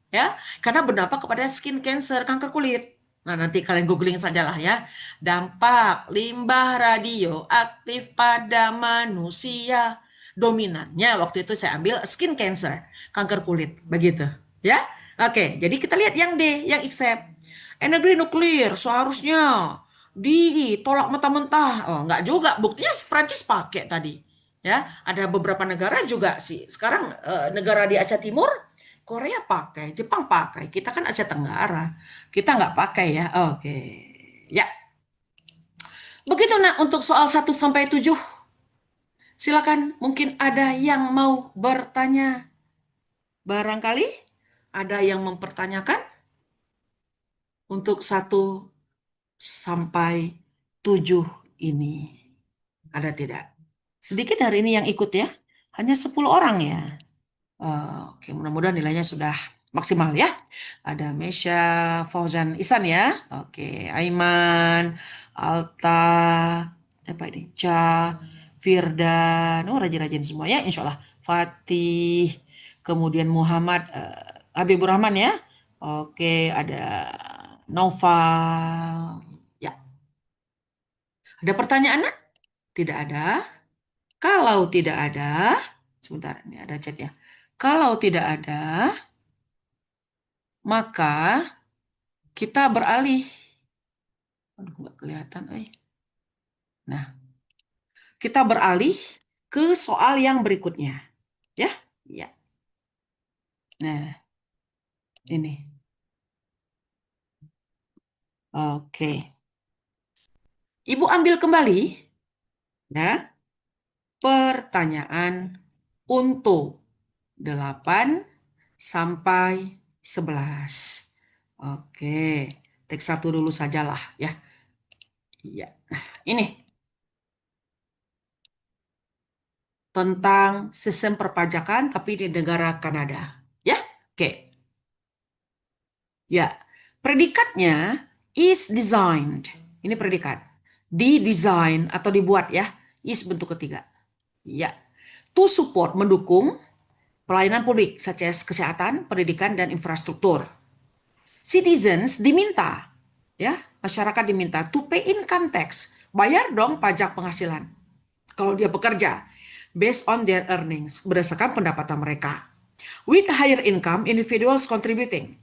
ya, karena berdampak kepada skin cancer, kanker kulit. Nah, nanti kalian googling sajalah ya. Dampak limbah radioaktif pada manusia. Dominannya waktu itu saya ambil skin cancer, kanker kulit, begitu. Ya. Oke, jadi kita lihat yang D, yang accept. Energi nuklir seharusnya ditolak mentah-mentah. Oh, enggak juga. Buktinya Prancis pakai tadi. Ya, ada beberapa negara juga sih. Sekarang negara di Asia Timur, Korea pakai, Jepang pakai. Kita kan Asia Tenggara. Kita nggak pakai ya. Oke. Ya. Begitu nak untuk soal 1 sampai 7. Silakan, mungkin ada yang mau bertanya. Barangkali ada yang mempertanyakan untuk 1 sampai 7 ini. Ada tidak? Sedikit hari ini yang ikut ya. Hanya 10 orang ya. Oke, mudah-mudahan nilainya sudah maksimal ya. Ada Mesya, Fauzan, Isan ya. Oke, Aiman, Alta, apa ini? Ca, Firdan. Oh, rajin-rajin semua ya, insya Allah. Fatih, kemudian Muhammad, Habibur Rahman ya. Oke, ada Noval. Ya, ada pertanyaan? Nak? Tidak ada. Kalau tidak ada, sebentar, ini ada chat ya. Kalau tidak ada, maka kita beralih. Aduh, nggak kelihatan. Nah, kita beralih ke soal yang berikutnya. Ya, ya. Nah, ini. Oke. Ibu ambil kembali ya pertanyaan untuk 8 sampai 11. Oke, teks 1 dulu sajalah ya. Iya. Nah, ini tentang sistem perpajakan tapi di negara Kanada. Ya, oke. Ya, predikatnya is designed. Ini predikat. Didesain atau dibuat ya. Is bentuk ketiga. Ya. To support, mendukung pelayanan publik, such as kesehatan, pendidikan, dan infrastruktur. Citizens diminta, ya, masyarakat diminta to pay income tax, bayar dong pajak penghasilan kalau dia bekerja, based on their earnings, berdasarkan pendapatan mereka. With higher income, individuals contributing.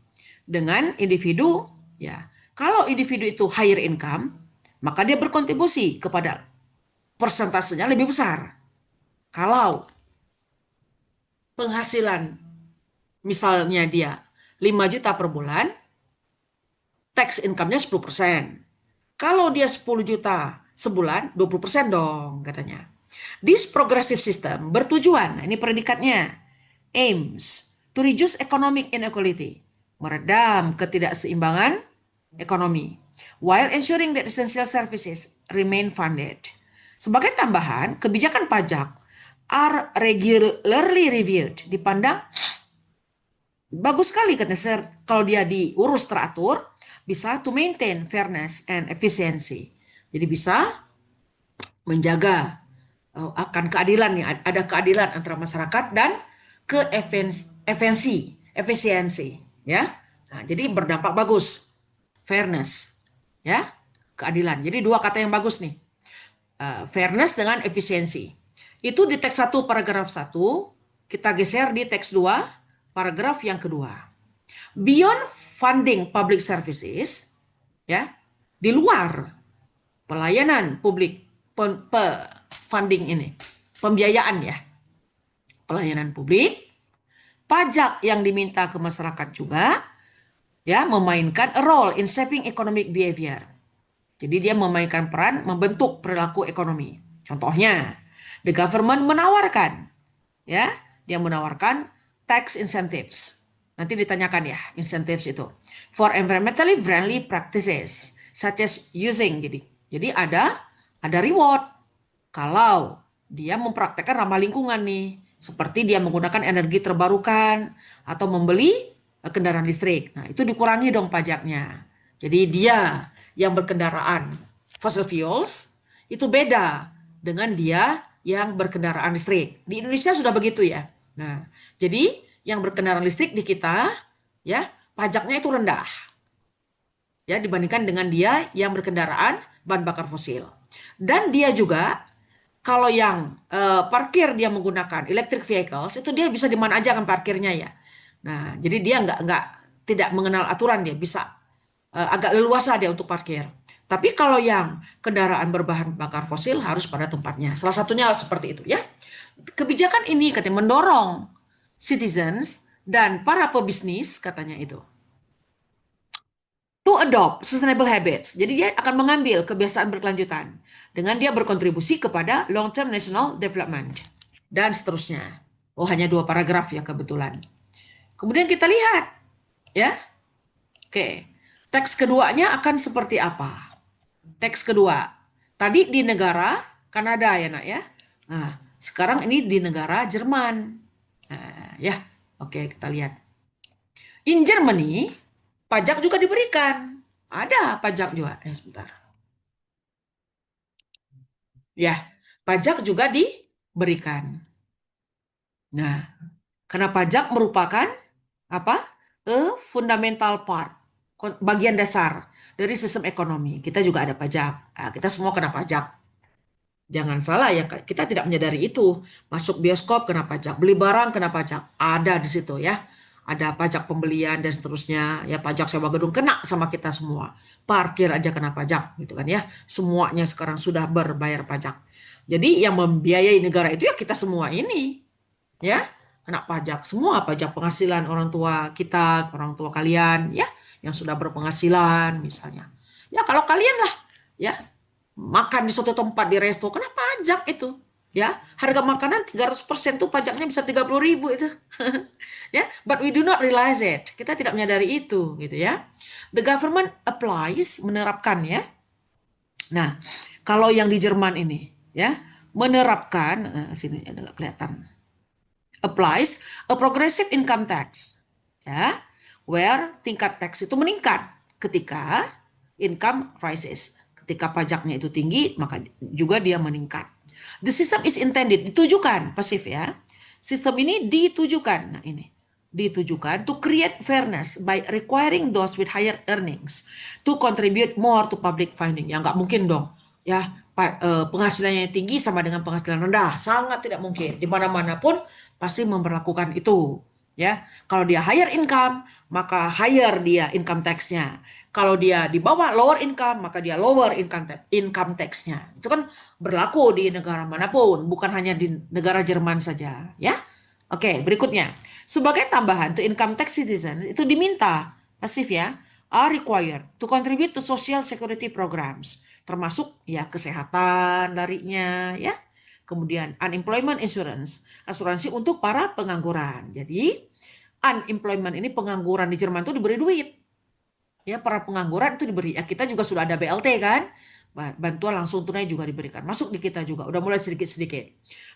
Dengan individu, ya, kalau individu itu higher income, maka dia berkontribusi kepada persentasenya lebih besar. Kalau penghasilan misalnya dia 5 juta per bulan, tax income-nya 10%. Kalau dia 10 juta sebulan, 20% dong katanya. This progressive system bertujuan, ini predikatnya, aims to reduce economic inequality, meredam ketidakseimbangan ekonomi, while ensuring that essential services remain funded. Sebagai tambahan, kebijakan pajak are regularly reviewed, dipandang bagus sekali katanya kalau dia diurus teratur, bisa to maintain fairness and efficiency. Jadi bisa menjaga akan keadilan nih, ada keadilan antara masyarakat dan efisiensi, ya. Nah, jadi berdampak bagus, fairness, ya, keadilan. Jadi dua kata yang bagus nih, fairness dengan efisiensi. Itu di teks 1 paragraf 1, kita geser di teks 2 paragraf yang kedua. Beyond funding public services, ya, di luar pelayanan publik, funding ini, pembiayaan ya, pelayanan publik, pajak yang diminta ke masyarakat juga, ya, memainkan a role in shaping economic behavior. Jadi dia memainkan peran membentuk perilaku ekonomi. Contohnya, the government menawarkan, ya, dia menawarkan tax incentives. Nanti ditanyakan ya, incentives itu for environmentally friendly practices, such as using. Jadi ada reward kalau dia mempraktekkan ramah lingkungan nih, seperti dia menggunakan energi terbarukan atau membeli kendaraan listrik. Nah, itu dikurangi dong pajaknya. Jadi dia yang berkendaraan fossil fuels itu beda dengan dia yang berkendaraan listrik. Di Indonesia sudah begitu ya. Nah, jadi yang berkendaraan listrik di kita, ya, pajaknya itu rendah, ya, dibandingkan dengan dia yang berkendaraan bahan bakar fosil. Dan dia juga kalau yang parkir dia menggunakan electric vehicles, itu dia bisa di mana aja kan parkirnya ya. Nah, jadi dia tidak mengenal aturan, dia bisa agak leluasa dia untuk parkir. Tapi kalau yang kendaraan berbahan bakar fosil harus pada tempatnya. Salah satunya seperti itu ya. Kebijakan ini katanya mendorong citizens dan para pebisnis katanya itu to adopt sustainable habits. Jadi dia akan mengambil kebiasaan berkelanjutan dengan dia berkontribusi kepada long-term national development dan seterusnya. Oh, hanya 2 paragraf ya kebetulan. Kemudian kita lihat ya. Oke. Teks keduanya akan seperti apa? Teks kedua. Tadi di negara Kanada ya, Nak ya. Nah, sekarang ini di negara Jerman. Nah, ya. Oke, kita lihat. In Germany, pajak juga diberikan. Ada pajak juga. Sebentar. Ya, pajak juga diberikan. Nah, karena pajak merupakan apa? Fundamental part, bagian dasar dari sistem ekonomi. Kita juga ada pajak. Nah, kita semua kena pajak. Jangan salah ya, kita tidak menyadari itu. Masuk bioskop kena pajak, beli barang kena pajak. Ada di situ ya. Ada pajak pembelian dan seterusnya. Ya, pajak sewa gedung kena sama kita semua. Parkir aja kena pajak gitu kan ya. Semuanya sekarang sudah berbayar pajak. Jadi yang membiayai negara itu ya kita semua ini. Ya, kena pajak semua, pajak penghasilan orang tua kita, orang tua kalian ya, yang sudah berpenghasilan misalnya. Ya, kalau kalian lah ya makan di suatu tempat di resto, kena pajak itu. Ya, harga makanan 300% tuh pajaknya bisa 30.000 itu. Ya, but we do not realize it. Kita tidak menyadari itu gitu ya. The government applies, menerapkan ya. Nah, kalau yang di Jerman ini ya, menerapkan sini ada kelihatan. Applies a progressive income tax. Ya, where tingkat tax itu meningkat ketika income rises. Ketika pajaknya itu tinggi, maka juga dia meningkat. The system is intended, ditujukan, pasif ya, Sistem ini ditujukan, nah ini, ditujukan to create fairness by requiring those with higher earnings to contribute more to public funding. Ya nggak mungkin dong, ya penghasilannya tinggi sama dengan penghasilan rendah, sangat tidak mungkin. Di mana-mana pun pasti memperlakukan itu. Ya, kalau dia higher income, maka higher dia income tax-nya. Kalau dia di bawah lower income, maka dia lower income tax-nya. Itu kan berlaku di negara manapun, bukan hanya di negara Jerman saja, ya. Oke, berikutnya. Sebagai tambahan to income tax citizen, itu diminta, pasif ya, are required to contribute to social security programs, termasuk ya kesehatan darinya, ya. Kemudian unemployment insurance, asuransi untuk para pengangguran. Jadi unemployment ini, pengangguran di Jerman itu diberi duit. Ya, para pengangguran itu diberi. Ya, kita juga sudah ada BLT kan? Bantuan langsung tunai juga diberikan. Masuk di kita juga. Udah mulai sedikit-sedikit.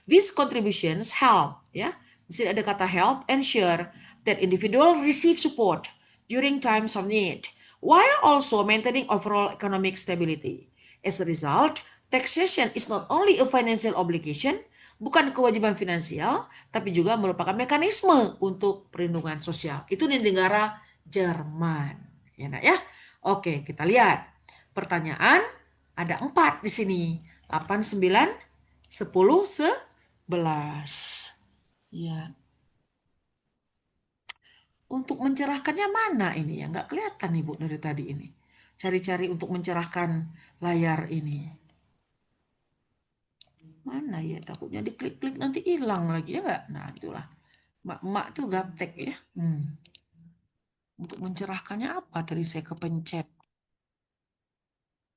These contributions help, ya. Di sini ada kata help, ensure that individual receive support during times of need, while also maintaining overall economic stability. As a result, taxation is not only a financial obligation, bukan kewajiban finansial, tapi juga merupakan mekanisme untuk perlindungan sosial. Itu di negara Jerman. Ya, nak ya. Oke, kita lihat. Pertanyaan ada 4 di sini. 8, 9, 10, 11. Ya. Untuk mencerahkannya mana ini ya? Nggak kelihatan Ibu dari tadi ini. Cari-cari untuk mencerahkan layar ini. Mana ya? Takutnya diklik-klik nanti hilang lagi ya nggak? Nah, itulah. Mak-mak tuh gaptek ya. Untuk mencerahkannya apa? Tadi saya kepencet.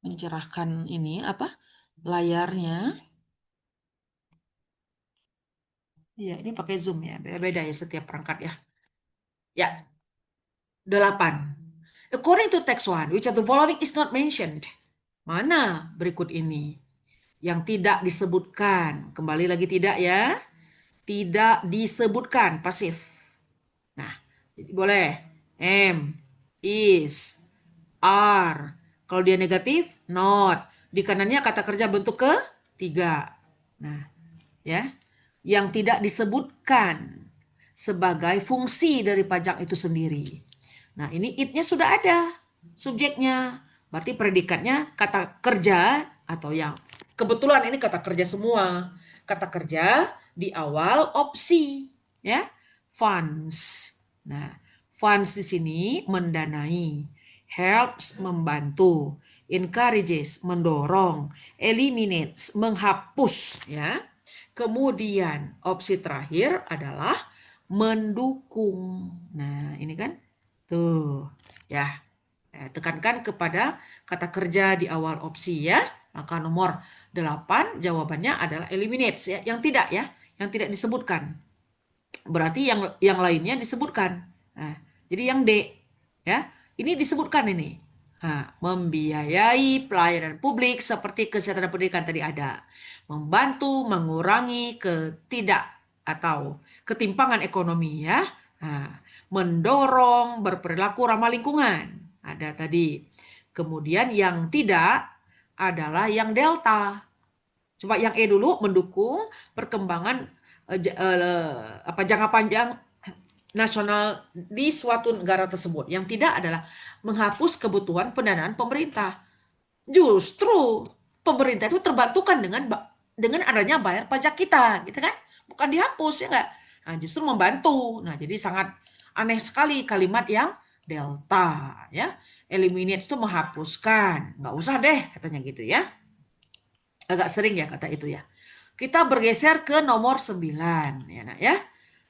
Mencerahkan ini apa? Layarnya. Iya, ini pakai Zoom ya. Beda-beda ya setiap perangkat ya. Ya, 8. According to text 1, which of the following is not mentioned? Mana berikut ini yang tidak disebutkan? Kembali lagi tidak ya. Tidak disebutkan, pasif. Nah, jadi boleh. Am, is, are. Kalau dia negatif, not. Di kanannya kata kerja bentuk ketiga. Nah, ya. Yang tidak disebutkan sebagai fungsi dari pajak itu sendiri. Nah, ini it-nya sudah ada, subjeknya. Berarti predikatnya kata kerja atau yang kebetulan ini kata kerja semua. Kata kerja di awal opsi, ya. Funds. Nah, funds di sini mendanai, helps membantu, encourages mendorong, eliminates menghapus, ya. Kemudian opsi terakhir adalah mendukung. Nah, ini kan tuh ya. Tekankan kepada kata kerja di awal opsi ya. Maka nomor 8 jawabannya adalah eliminates ya, yang tidak ya, yang tidak disebutkan. Berarti yang lainnya disebutkan. Nah, jadi yang D ya, ini disebutkan ini. Nah, membiayai pelayanan publik seperti kesehatan dan pendidikan tadi ada. Membantu mengurangi atau ketimpangan ekonomi ya. Nah, mendorong berperilaku ramah lingkungan. Ada tadi. Kemudian yang tidak adalah yang delta. Coba yang E dulu, mendukung perkembangan jangka panjang nasional di suatu negara tersebut. Yang tidak adalah menghapus kebutuhan pendanaan pemerintah. Justru pemerintah itu terbantukan dengan adanya bayar pajak kita, gitu kan? Bukan dihapus ya nggak? Nah, justru membantu. Nah, jadi sangat aneh sekali kalimat yang delta ya. Eliminate itu menghapuskan. Nggak usah deh katanya gitu ya. Agak sering ya kata itu ya. Kita bergeser ke nomor 9 ya nak ya.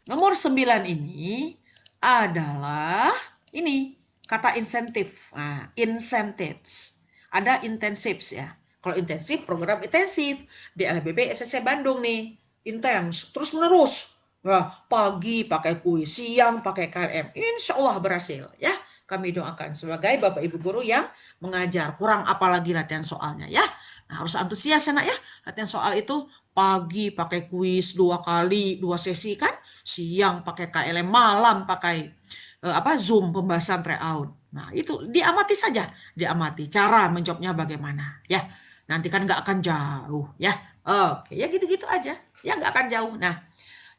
Nomor 9 ini adalah ini kata insentif. Nah, incentives. Ada intensifs ya. Kalau intensif, program intensif di LBB SSC Bandung nih. Intens, terus menerus. Nah, pagi pakai kuis, siang pakai KLM. Insya Allah berhasil ya. Kami doakan sebagai Bapak Ibu guru yang mengajar. Kurang apalagi latihan soalnya ya. Nah, harus antusias ya nak ya. Latihan soal itu pagi pakai kuis 2 kali, 2 sesi kan. Siang pakai KLM, malam pakai Zoom pembahasan tryout. Nah, itu diamati saja. Diamati cara menjawabnya bagaimana ya. Nanti kan nggak akan jauh ya. Oke, ya gitu-gitu aja. Ya nggak akan jauh. Nah,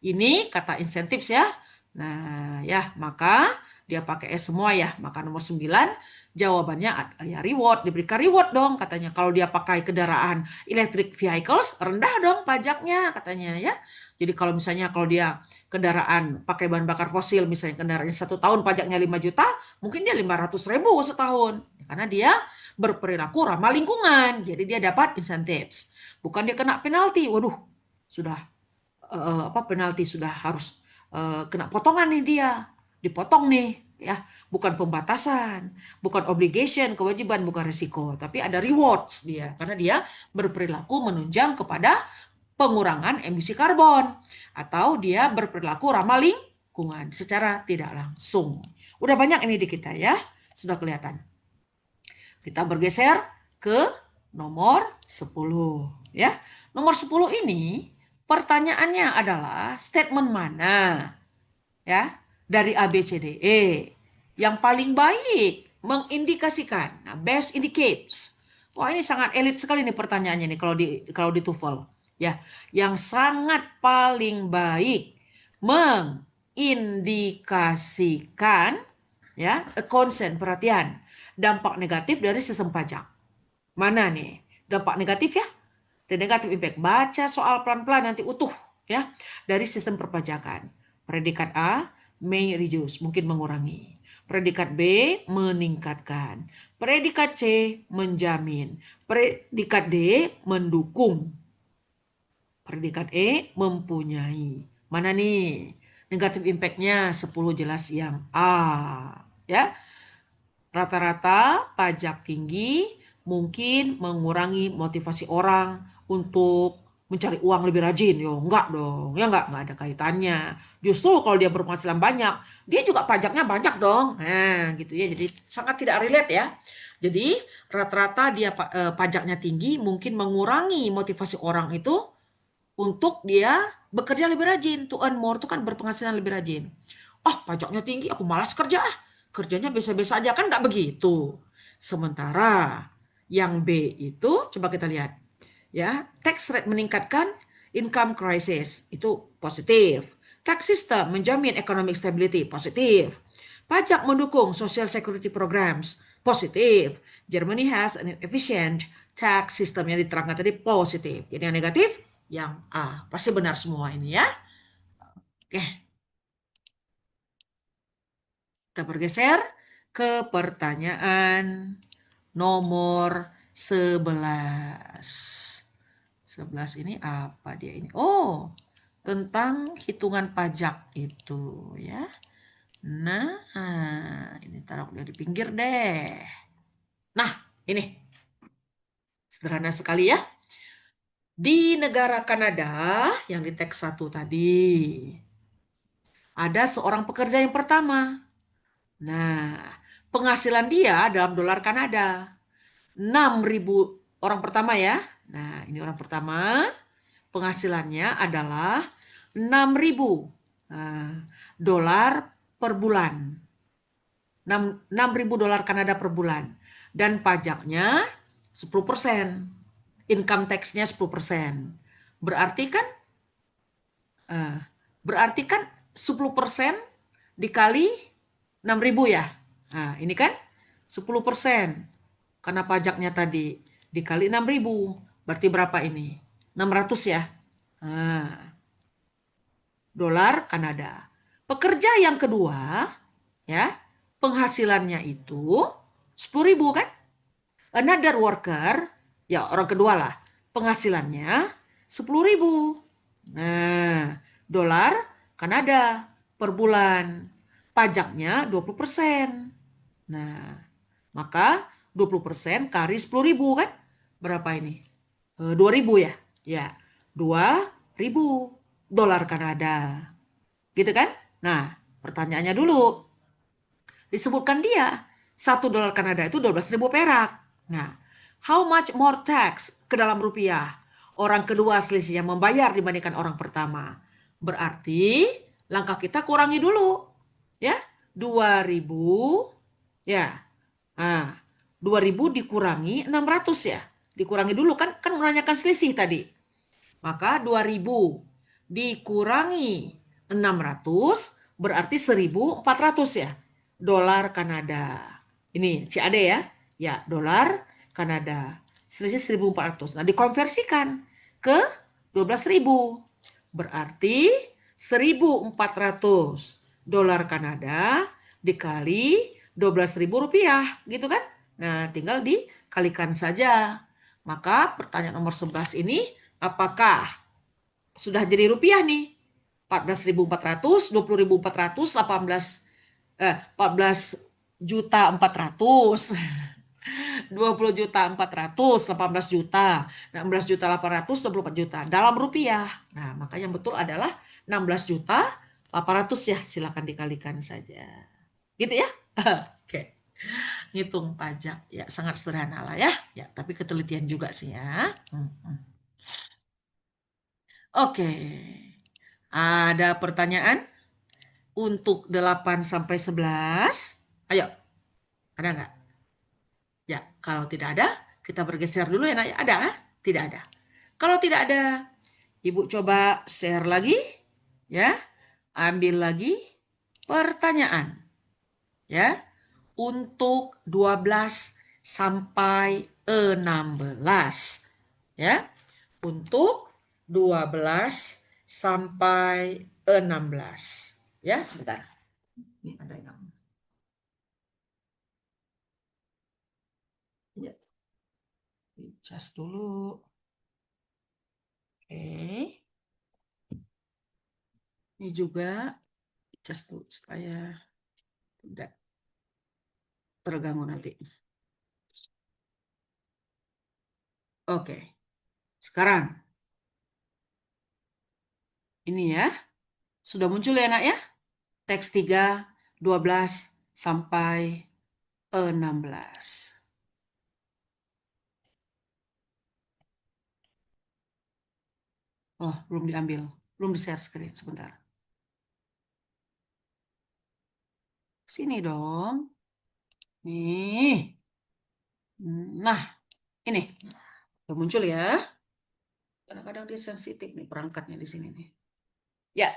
Ini kata insentif ya. Nah, ya, maka dia pakai S semua ya. Maka nomor 9 jawabannya ya reward, diberikan reward dong katanya. Kalau dia pakai kendaraan electric vehicles, rendah dong pajaknya katanya ya. Jadi kalau misalnya kalau dia kendaraan pakai bahan bakar fosil, misalnya kendaraannya 1 tahun pajaknya 5 juta, mungkin dia 500.000 setahun. Karena dia berperilaku ramah lingkungan. Jadi dia dapat insentif. Bukan dia kena penalti. Waduh, sudah penalti sudah harus kena potongan nih dia, dipotong nih ya, bukan pembatasan, bukan obligation, kewajiban, bukan risiko, tapi ada rewards dia karena dia berperilaku menunjang kepada pengurangan emisi karbon atau dia berperilaku ramah lingkungan secara tidak langsung. Udah banyak ini di kita ya, sudah kelihatan. Kita bergeser ke nomor 10 ya. Nomor 10 ini pertanyaannya adalah statement mana ya dari A B C D E yang paling baik mengindikasikan. Nah, best indicates. Wah, ini sangat elit sekali nih pertanyaannya nih kalau di TOEFL ya. Yang sangat paling baik mengindikasikan ya, concern, perhatian, dampak negatif dari sistem pajak. Mana nih dampak negatif ya? The negative impact. Baca soal pelan-pelan nanti utuh ya dari sistem perpajakan. Predikat A may reduce, mungkin mengurangi. Predikat B meningkatkan. Predikat C menjamin. Predikat D mendukung. Predikat E mempunyai. Mana nih? Negative impact-nya 10 jelas yang A. Ya. Rata-rata pajak tinggi mungkin mengurangi motivasi orang untuk mencari uang lebih rajin. Yo, enggak dong. Ya enggak ada kaitannya. Justru kalau dia berpenghasilan banyak, dia juga pajaknya banyak dong. Nah, gitu ya. Jadi sangat tidak relate ya. Jadi rata-rata dia pajaknya tinggi mungkin mengurangi motivasi orang itu untuk dia bekerja lebih rajin. To earn more itu kan berpenghasilan lebih rajin. Pajaknya tinggi, aku malas kerja. Kerjanya biasa-biasa aja, kan nggak begitu. Sementara yang B itu, coba kita lihat. Ya, tax rate meningkatkan income crisis, itu positif. Tax system menjamin economic stability, positif. Pajak mendukung social security programs, positif. Germany has an efficient tax system yang diterangkan tadi, positif. Jadi yang negatif, yang A. Pasti benar semua ini ya. Oke, kita bergeser ke pertanyaan nomor 11. 11 ini apa dia ini? Oh, tentang hitungan pajak itu ya. Nah, ini taruh dari pinggir deh. Nah, ini sederhana sekali ya. Di negara Kanada yang di teks 1 tadi, ada seorang pekerja yang pertama. Nah, penghasilan dia dalam dolar Kanada 6.000, orang pertama ya. Nah, ini orang pertama. Penghasilannya adalah 6.000 dolar per bulan. 6.000 dolar Kanada per bulan. Dan pajaknya 10%. Income tax-nya 10%. Berarti kan eh, berarti kan 10% dikali 6.000 ya. Nah, ini kan 10%. Karena pajaknya tadi dikali 6.000. Berarti berapa ini? 600 ya. Nah, dolar Kanada. Pekerja yang kedua, ya, penghasilannya itu 10.000 kan? Another worker, ya orang kedua lah, penghasilannya 10.000. Nah, dolar Kanada per bulan. Pajaknya 20%. Nah, maka 20% kali 10.000 kan? Berapa ini? 2.000 ya? Ya, 2.000 dolar Kanada. Gitu kan? Nah, pertanyaannya dulu. Disebutkan dia, 1 dolar Kanada itu 12.000 perak. Nah, how much more tax ke dalam rupiah? Orang kedua selisihnya membayar dibandingkan orang pertama. Berarti langkah kita kurangi dulu. Ya, 2.000 ya. Nah, 2.000 dikurangi 600 ya. Dikurangi dulu kan menanyakan selisih tadi. Maka 2.000 dikurangi 600 berarti 1.400 ya. Dolar Kanada. Ini CAD ya. Ya, dolar Kanada. Selisih 1.400. Nah, dikonversikan ke 12.000. Berarti 1.400 dolar Kanada dikali 12.000 rupiah. Gitu kan? Nah, tinggal dikalikan saja. Maka pertanyaan nomor 11 ini, apakah sudah jadi rupiah nih? 14.400, 20.400, 14 juta 400, 20 juta 400, 18 juta, 16 juta 800, 24 juta dalam rupiah. Nah, maka yang betul adalah 16 juta 800 ya, silakan dikalikan saja. Gitu ya. Oke. Ngitung pajak ya sangat sederhana lah ya. Ya, tapi ketelitian juga sih ya. Oke. Ada pertanyaan untuk 8 sampai 11? Ayo, ada nggak? Ya, kalau tidak ada, kita bergeser dulu ya, Nak. Ada? Tidak ada. Kalau tidak ada, Ibu coba share lagi, ya. Ambil lagi pertanyaan, ya. Untuk 12 sampai 16, ya. Untuk 12 sampai 16. Ya, sebentar. Ini ada yang ya, dicas dulu. Oke. Ini juga dicas dulu supaya tidak terganggu nanti. Oke. Sekarang ini ya. Sudah muncul ya, Nak ya? Teks 3, 12 sampai 16. Oh, belum diambil. Belum di-share screen. Sebentar. Sini dong. Nih. Nah, ini. Udah muncul ya. Kadang-kadang dia sensitif nih perangkatnya di sini nih. Ya.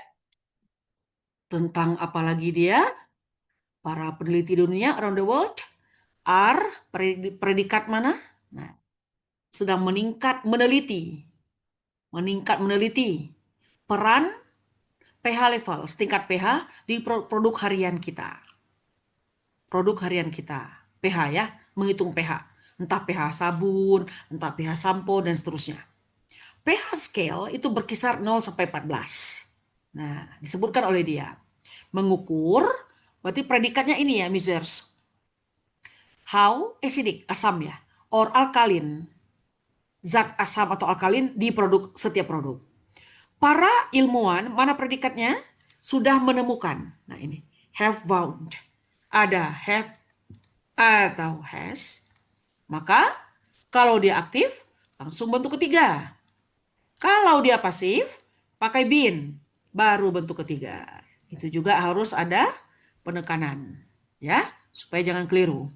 Tentang apa lagi dia? Para peneliti dunia around the world are predikat mana? Nah, sedang meningkat meneliti peran pH level, tingkat pH di produk harian kita. Produk harian kita, pH ya, menghitung pH. Entah pH sabun, entah pH sampo, dan seterusnya. pH scale itu berkisar 0 sampai 14. Nah, disebutkan oleh dia. Mengukur, berarti predikatnya ini ya, measures. How acidic, asam ya, or alkaline, zat asam atau alkalin di produk, setiap produk. Para ilmuwan, mana predikatnya? Sudah menemukan. Nah ini, have found. Ada have atau has. Maka kalau dia aktif, langsung bentuk ketiga. Kalau dia pasif, pakai been. Baru bentuk ketiga. Itu juga harus ada penekanan. Ya, supaya jangan keliru.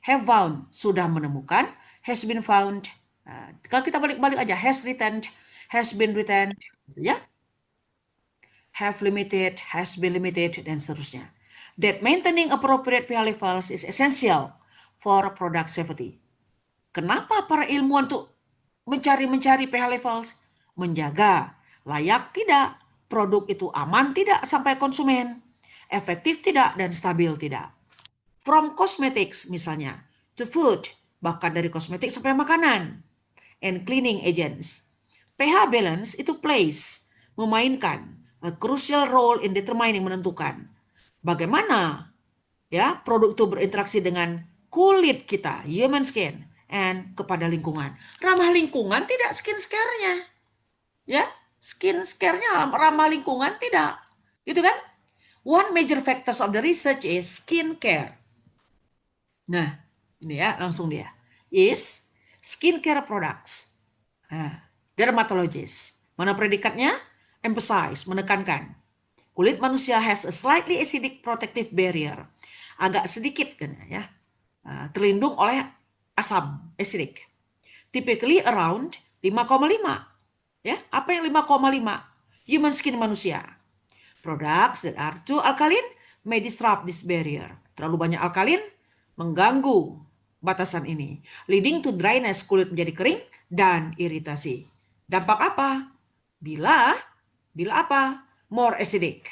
Have found, sudah menemukan. Has been found. Nah, kalau kita balik-balik aja, has returned, has been returned. Ya, have limited, has been limited, dan seterusnya. That maintaining appropriate pH levels is essential for product safety. Kenapa para ilmuwan tuh mencari pH levels? Menjaga layak tidak, produk itu aman tidak sampai konsumen, efektif tidak, dan stabil tidak. From cosmetics misalnya, to food, bahkan dari kosmetik sampai makanan, and cleaning agents. pH balance itu plays, memainkan a crucial role in determining, menentukan bagaimana ya produk itu berinteraksi dengan kulit kita, human skin, and kepada lingkungan. Ramah lingkungan tidak skin care-nya. Ya, skin care-nya ramah lingkungan tidak. Gitu kan? One major factors of the research is skin care. Nah, ini ya langsung dia. Is skincare products. Nah, dermatologist. Mana predikatnya? Emphasize, menekankan. Kulit manusia has a slightly acidic protective barrier. Agak sedikit kan ya. Terlindung oleh asam acidic. Typically around 5,5. Ya, apa yang 5,5? human skin manusia. Products that are too alkaline may disrupt this barrier. Terlalu banyak alkalin mengganggu batasan ini, leading to dryness, kulit menjadi kering dan iritasi. Dampak apa? Bila apa? More acidic.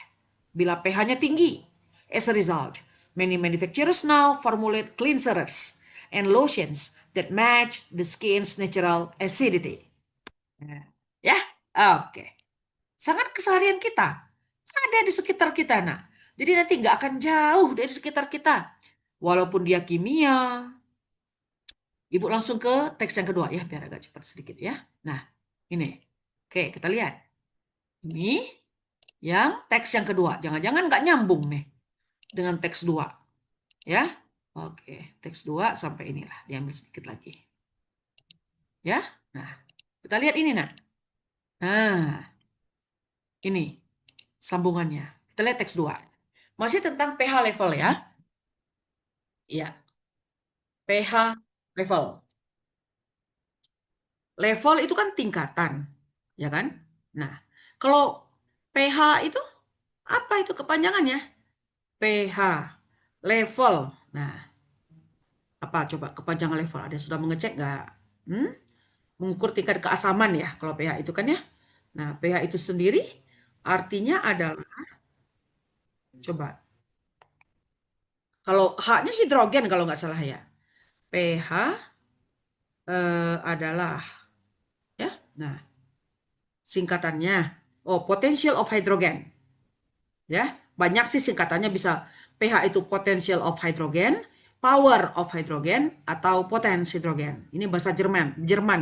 Bila pH-nya tinggi. As a result, many manufacturers now formulate cleansers and lotions that match the skin's natural acidity. Ya, oke. Sangat keseharian kita. Ada di sekitar kita, nak. Jadi nanti nggak akan jauh dari sekitar kita. Walaupun dia kimia. Ibu langsung ke teks yang kedua ya, biar agak cepat sedikit ya. Nah, ini. Oke, kita lihat. Ini yang teks yang kedua. Jangan-jangan nggak nyambung nih dengan teks 2. Ya. Oke, teks 2 sampai inilah. Diambil sedikit lagi. Ya. Nah, kita lihat ini, nak. Nah, ini sambungannya. Kita lihat teks 2. Masih tentang pH level ya. Iya, pH level. Level itu kan tingkatan, ya kan? Nah, kalau pH itu apa itu kepanjangannya? pH level. Nah, apa coba kepanjangan level? Ada sudah mengecek nggak? Mengukur tingkat keasaman ya, kalau pH itu kan ya. Nah, pH itu sendiri artinya adalah, coba, kalau H-nya hidrogen kalau nggak salah ya. pH adalah, ya, nah, singkatannya, potential of hydrogen. Ya, banyak sih singkatannya, bisa pH itu potential of hydrogen, power of hydrogen, atau potens hidrogen. Ini bahasa Jerman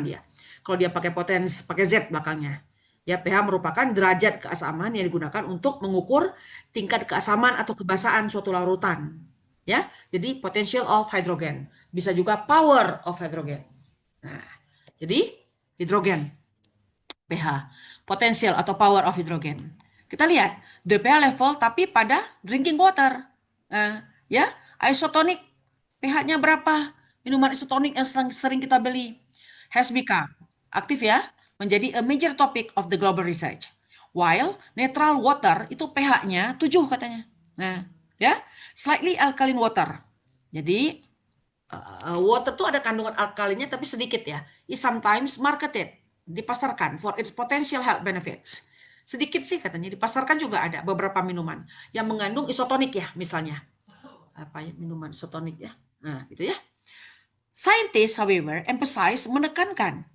dia. Kalau dia pakai potens, pakai Z belakangnya. Ya, pH merupakan derajat keasaman yang digunakan untuk mengukur tingkat keasaman atau kebasahan suatu larutan. Ya, jadi potential of hydrogen. Bisa juga power of hydrogen. Nah, jadi hidrogen, pH, potential atau power of hydrogen. Kita lihat the pH level tapi pada drinking water. Ya, isotonic pH-nya berapa? Minuman isotonik yang sering kita beli has become aktif ya, menjadi a major topic of the global research. While neutral water itu pH-nya 7 katanya. Nah, ya, slightly alkaline water. Jadi water itu ada kandungan alkalinnya tapi sedikit ya. Is sometimes marketed, dipasarkan for its potential health benefits. Sedikit sih katanya, dipasarkan juga ada beberapa minuman yang mengandung isotonik ya, misalnya. Apa ya, minuman isotonik ya. Nah, gitu ya. Scientists, however, emphasize, menekankan,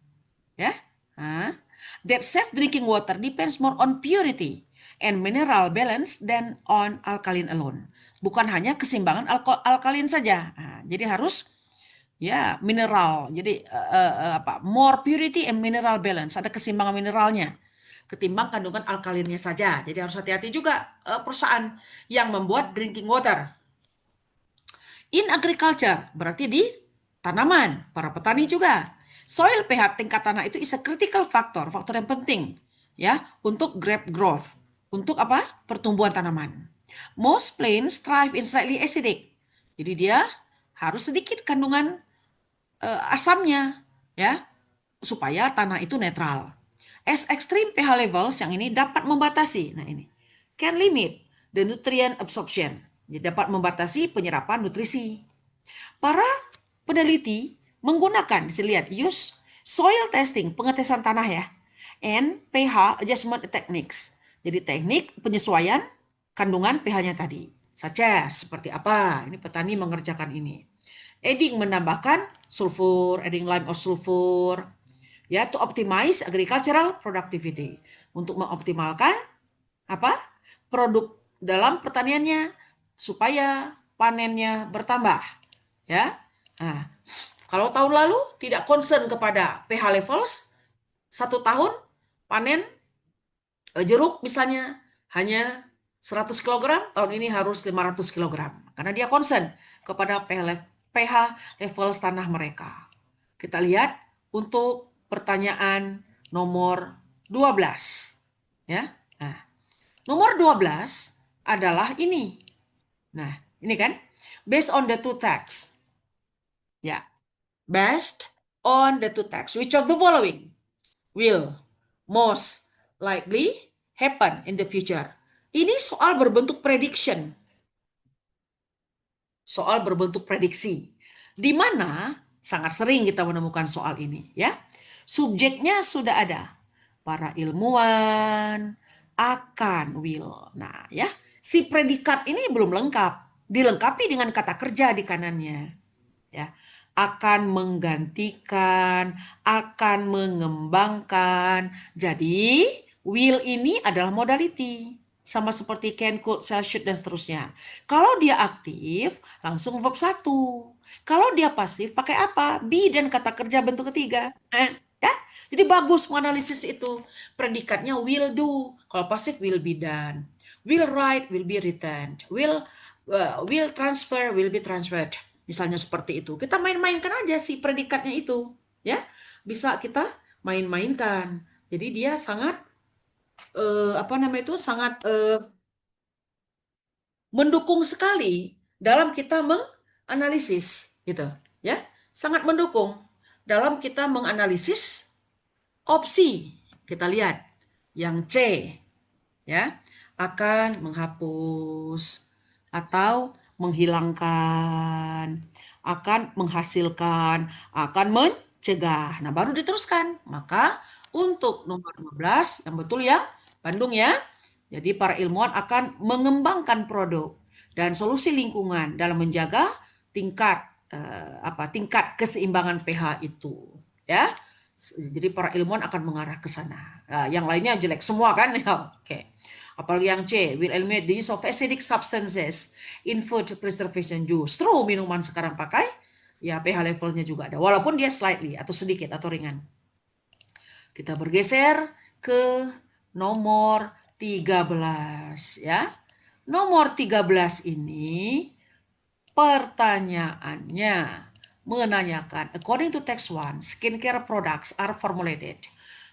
ya, that safe drinking water depends more on purity and mineral balance than on alkaline alone. Bukan hanya keseimbangan alkalin saja. Jadi harus ya mineral. Jadi more purity and mineral balance, ada keseimbangan mineralnya ketimbang kandungan alkalinnya saja. Jadi harus hati-hati juga perusahaan yang membuat drinking water. In agriculture, berarti di tanaman, para petani juga. Soil pH, tingkat tanah itu is a critical factor, faktor yang penting ya untuk grape growth, untuk apa? Pertumbuhan tanaman. Most plants thrive in slightly acidic. Jadi dia harus sedikit kandungan asamnya ya supaya tanah itu netral. As extreme pH levels yang ini dapat membatasi, nah ini can limit the nutrient absorption. Jadi dapat membatasi penyerapan nutrisi. Para peneliti menggunakan, bisa lihat, use soil testing, pengetesan tanah ya, and pH adjustment techniques. Jadi teknik penyesuaian kandungan pH-nya tadi. Such as, seperti apa? Ini petani mengerjakan ini. Adding, menambahkan sulfur, adding lime or sulfur, ya, to optimize agricultural productivity, untuk mengoptimalkan apa? Produk dalam pertaniannya supaya panennya bertambah, ya. Nah, kalau tahun lalu tidak concern kepada pH levels, 1 tahun panen jeruk misalnya hanya 100 kg, tahun ini harus 500 kg. Karena dia concern kepada pH level tanah mereka. Kita lihat untuk pertanyaan nomor 12. Ya. Nah, nomor 12 adalah ini. Nah, ini kan based on the two texts. Ya. Based on the two texts, which of the following will most likely happen in the future. Ini soal berbentuk prediction, soal berbentuk prediksi, di mana sangat sering kita menemukan soal ini, ya. Subjeknya sudah ada, para ilmuwan akan will. Nah, ya, si predikat ini belum lengkap, dilengkapi dengan kata kerja di kanannya, ya. Akan menggantikan, akan mengembangkan. Jadi, will ini adalah modality. Sama seperti can, could, shall, should, dan seterusnya. Kalau dia aktif, langsung verb 1. Kalau dia pasif, pakai apa? Be dan kata kerja bentuk ketiga. Ya? Jadi bagus menganalisis itu. Predikatnya will do. Kalau pasif, will be done. Will write, will be written. Will transfer, will be transferred. Misalnya seperti itu. Kita main-mainkan aja si predikatnya itu. Ya, bisa kita main-mainkan. Jadi dia sangat apa namanya itu sangat mendukung sekali dalam kita menganalisis gitu, ya. Sangat mendukung dalam kita menganalisis opsi. Kita lihat yang C, ya, akan menghapus atau menghilangkan, akan menghasilkan, akan mencegah. Nah, baru diteruskan. Maka untuk nomor 15 yang betul ya, Bandung ya. Jadi para ilmuwan akan mengembangkan produk dan solusi lingkungan dalam menjaga tingkat tingkat keseimbangan pH itu, ya. Jadi para ilmuwan akan mengarah ke sana. Nah, yang lainnya jelek semua kan? Ya, oke. Apalagi yang C, will eliminate the use of acidic substances in food preservation. Justru minuman sekarang pakai, ya pH levelnya juga ada. Walaupun dia slightly atau sedikit atau ringan. Kita bergeser ke nomor 13 ya. Nomor 13 ini pertanyaannya menanyakan, according to text 1, skincare products are formulated.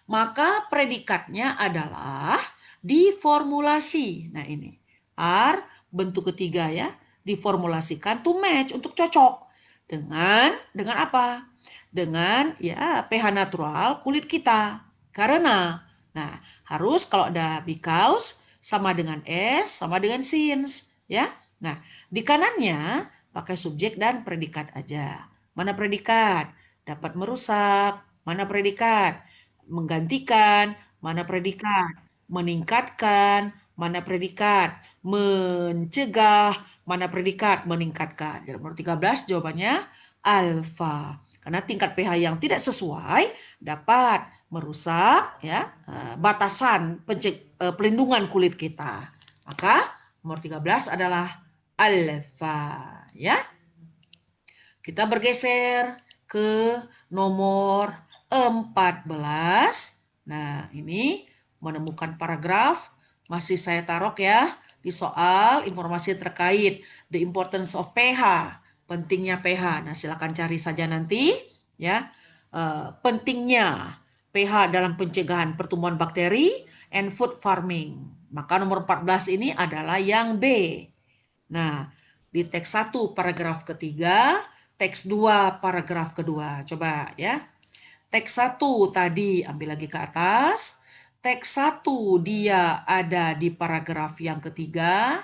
Maka predikatnya adalah diformulasi. Nah ini, are bentuk ketiga ya, diformulasikan to match, untuk cocok. Dengan apa? Dengan ya pH natural kulit kita. Karena, nah harus kalau ada because sama dengan s sama dengan since ya. Nah, di kanannya pakai subjek dan predikat aja. Mana predikat? Dapat merusak. Mana predikat? Menggantikan. Mana predikat? Meningkatkan. Mana predikat? Mencegah. Mana predikat? Meningkatkan. Jadi nomor 13 jawabannya alfa. Karena tingkat pH yang tidak sesuai dapat merusak ya batasan pelindungan kulit kita. Maka nomor 13 adalah alfa ya. Kita bergeser ke nomor 14. Nah, ini menemukan paragraf masih saya taruh ya di soal informasi terkait the importance of pH, pentingnya pH. Nah, silakan cari saja nanti ya. Pentingnya pH dalam pencegahan pertumbuhan bakteri and food farming. Maka nomor 14 ini adalah yang B. Nah, di teks 1 paragraf ketiga, teks 2 paragraf kedua. Coba ya. Teks 1 tadi ambil lagi ke atas. Teks 1 dia ada di paragraf yang ketiga.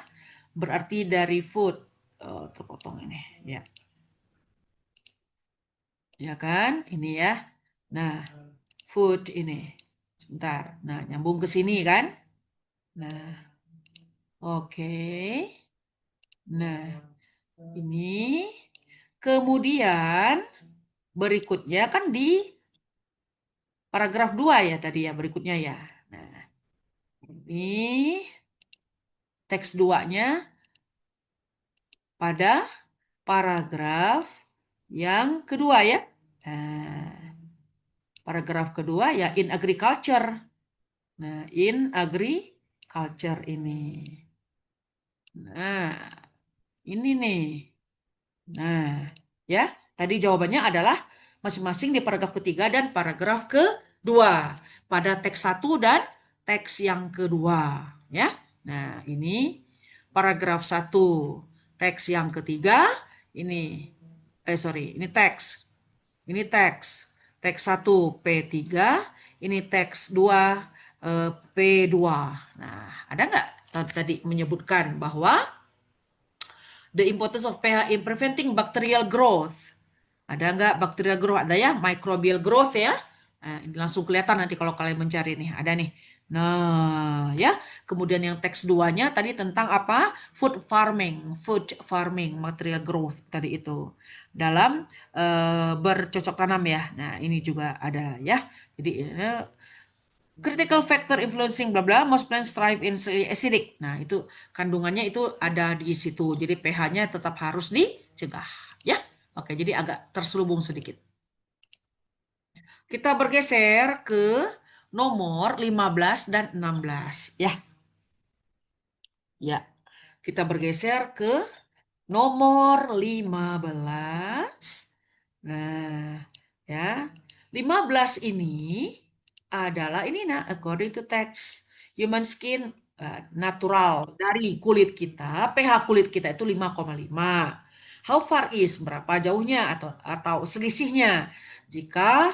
Berarti dari food. Terpotong ini. Ya. Ya kan? Ini ya. Nah, food ini. Sebentar. Nah, nyambung ke sini kan? Nah, oke. Nah, ini kemudian berikutnya kan di paragraf 2 ya tadi ya berikutnya ya. Nah, ini teks 2-nya pada paragraf yang kedua ya. Nah, paragraf kedua ya in agriculture. Nah, in agriculture ini. Nah, ini nih. Nah, ya, tadi jawabannya adalah masing-masing di paragraf ketiga dan paragraf kedua pada teks 1 dan teks yang kedua, ya. Nah, ini paragraf 1, teks yang ketiga, ini ini teks. Ini teks. Teks 1 P3, ini teks 2 P2. Nah, ada nggak tadi menyebutkan bahwa the importance of pH in preventing bacterial growth? Ada nggak bacterial growth? Ada ya, microbial growth ya. Nah, ini langsung kelihatan nanti kalau kalian mencari nih, ada nih. Nah, ya. Kemudian yang teks 2-nya tadi tentang apa? Food farming, material growth tadi itu. Dalam bercocok tanam ya. Nah, ini juga ada ya. Jadi critical factor influencing bla bla, most plants thrive in acidic. Nah, itu kandungannya itu ada di situ. Jadi pH-nya tetap harus dicegah, ya. Oke, jadi agak terselubung sedikit. Kita bergeser ke nomor 15 dan 16, ya. Ya. Kita bergeser ke nomor 15. Nah, ya. 15 ini adalah ini nah according to text human skin natural dari kulit kita, pH kulit kita itu 5,5. How far is berapa jauhnya atau selisihnya? Jika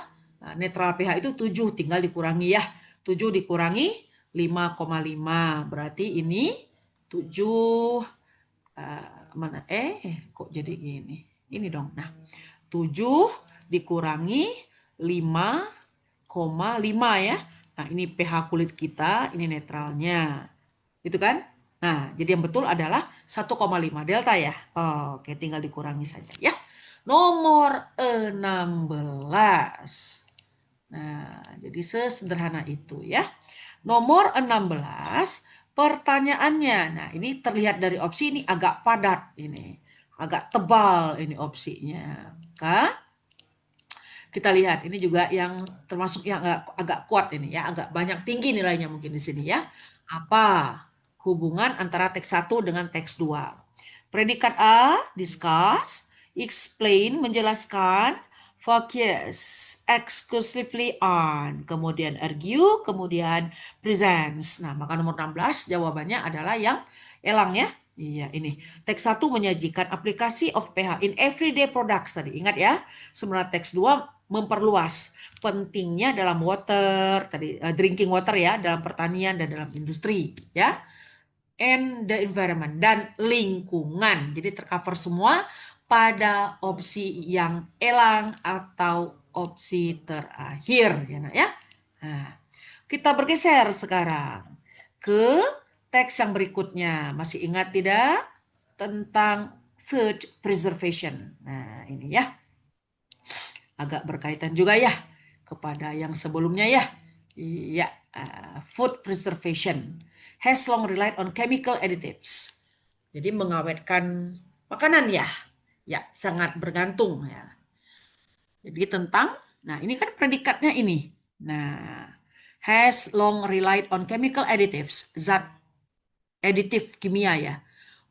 netral pH itu 7 tinggal dikurangi ya. 7 dikurangi 5,5 berarti ini 7 mana kok jadi gini. Ini dong. Nah, 7 dikurangi 5,5 ya. Nah, ini pH kulit kita, ini netralnya. Gitu kan? Nah, jadi yang betul adalah 1,5 delta ya. Oh, oke, tinggal dikurangi saja ya. Nomor 16. Nah, jadi sesederhana itu ya. Nomor 16, pertanyaannya. Nah, ini terlihat dari opsi ini agak padat ini. Agak tebal ini opsinya. Kak? Kita lihat ini juga yang termasuk yang agak kuat ini ya, agak banyak tinggi nilainya mungkin di sini ya. Apa hubungan antara teks 1 dengan teks 2? Predikat A, discuss, explain, menjelaskan, focus exclusively on, kemudian argue, kemudian presents. Nah, maka nomor 16 jawabannya adalah yang elang ya. Iya, ini. Teks 1 menyajikan aplikasi of pH in everyday products tadi. Ingat ya, sementara teks 2 memperluas pentingnya dalam water, tadi drinking water ya, dalam pertanian dan dalam industri ya. And the environment dan lingkungan. Jadi tercover semua pada opsi yang elang atau opsi terakhir ya nak ya. Nah, kita bergeser sekarang ke teks yang berikutnya. Masih ingat tidak tentang food preservation? Nah, ini ya. Agak berkaitan juga ya kepada yang sebelumnya ya. Ya, food preservation has long relied on chemical additives. Jadi mengawetkan makanan ya. Ya, sangat bergantung ya. Jadi tentang, nah ini kan predikatnya ini. Nah, has long relied on chemical additives, zat aditif kimia ya.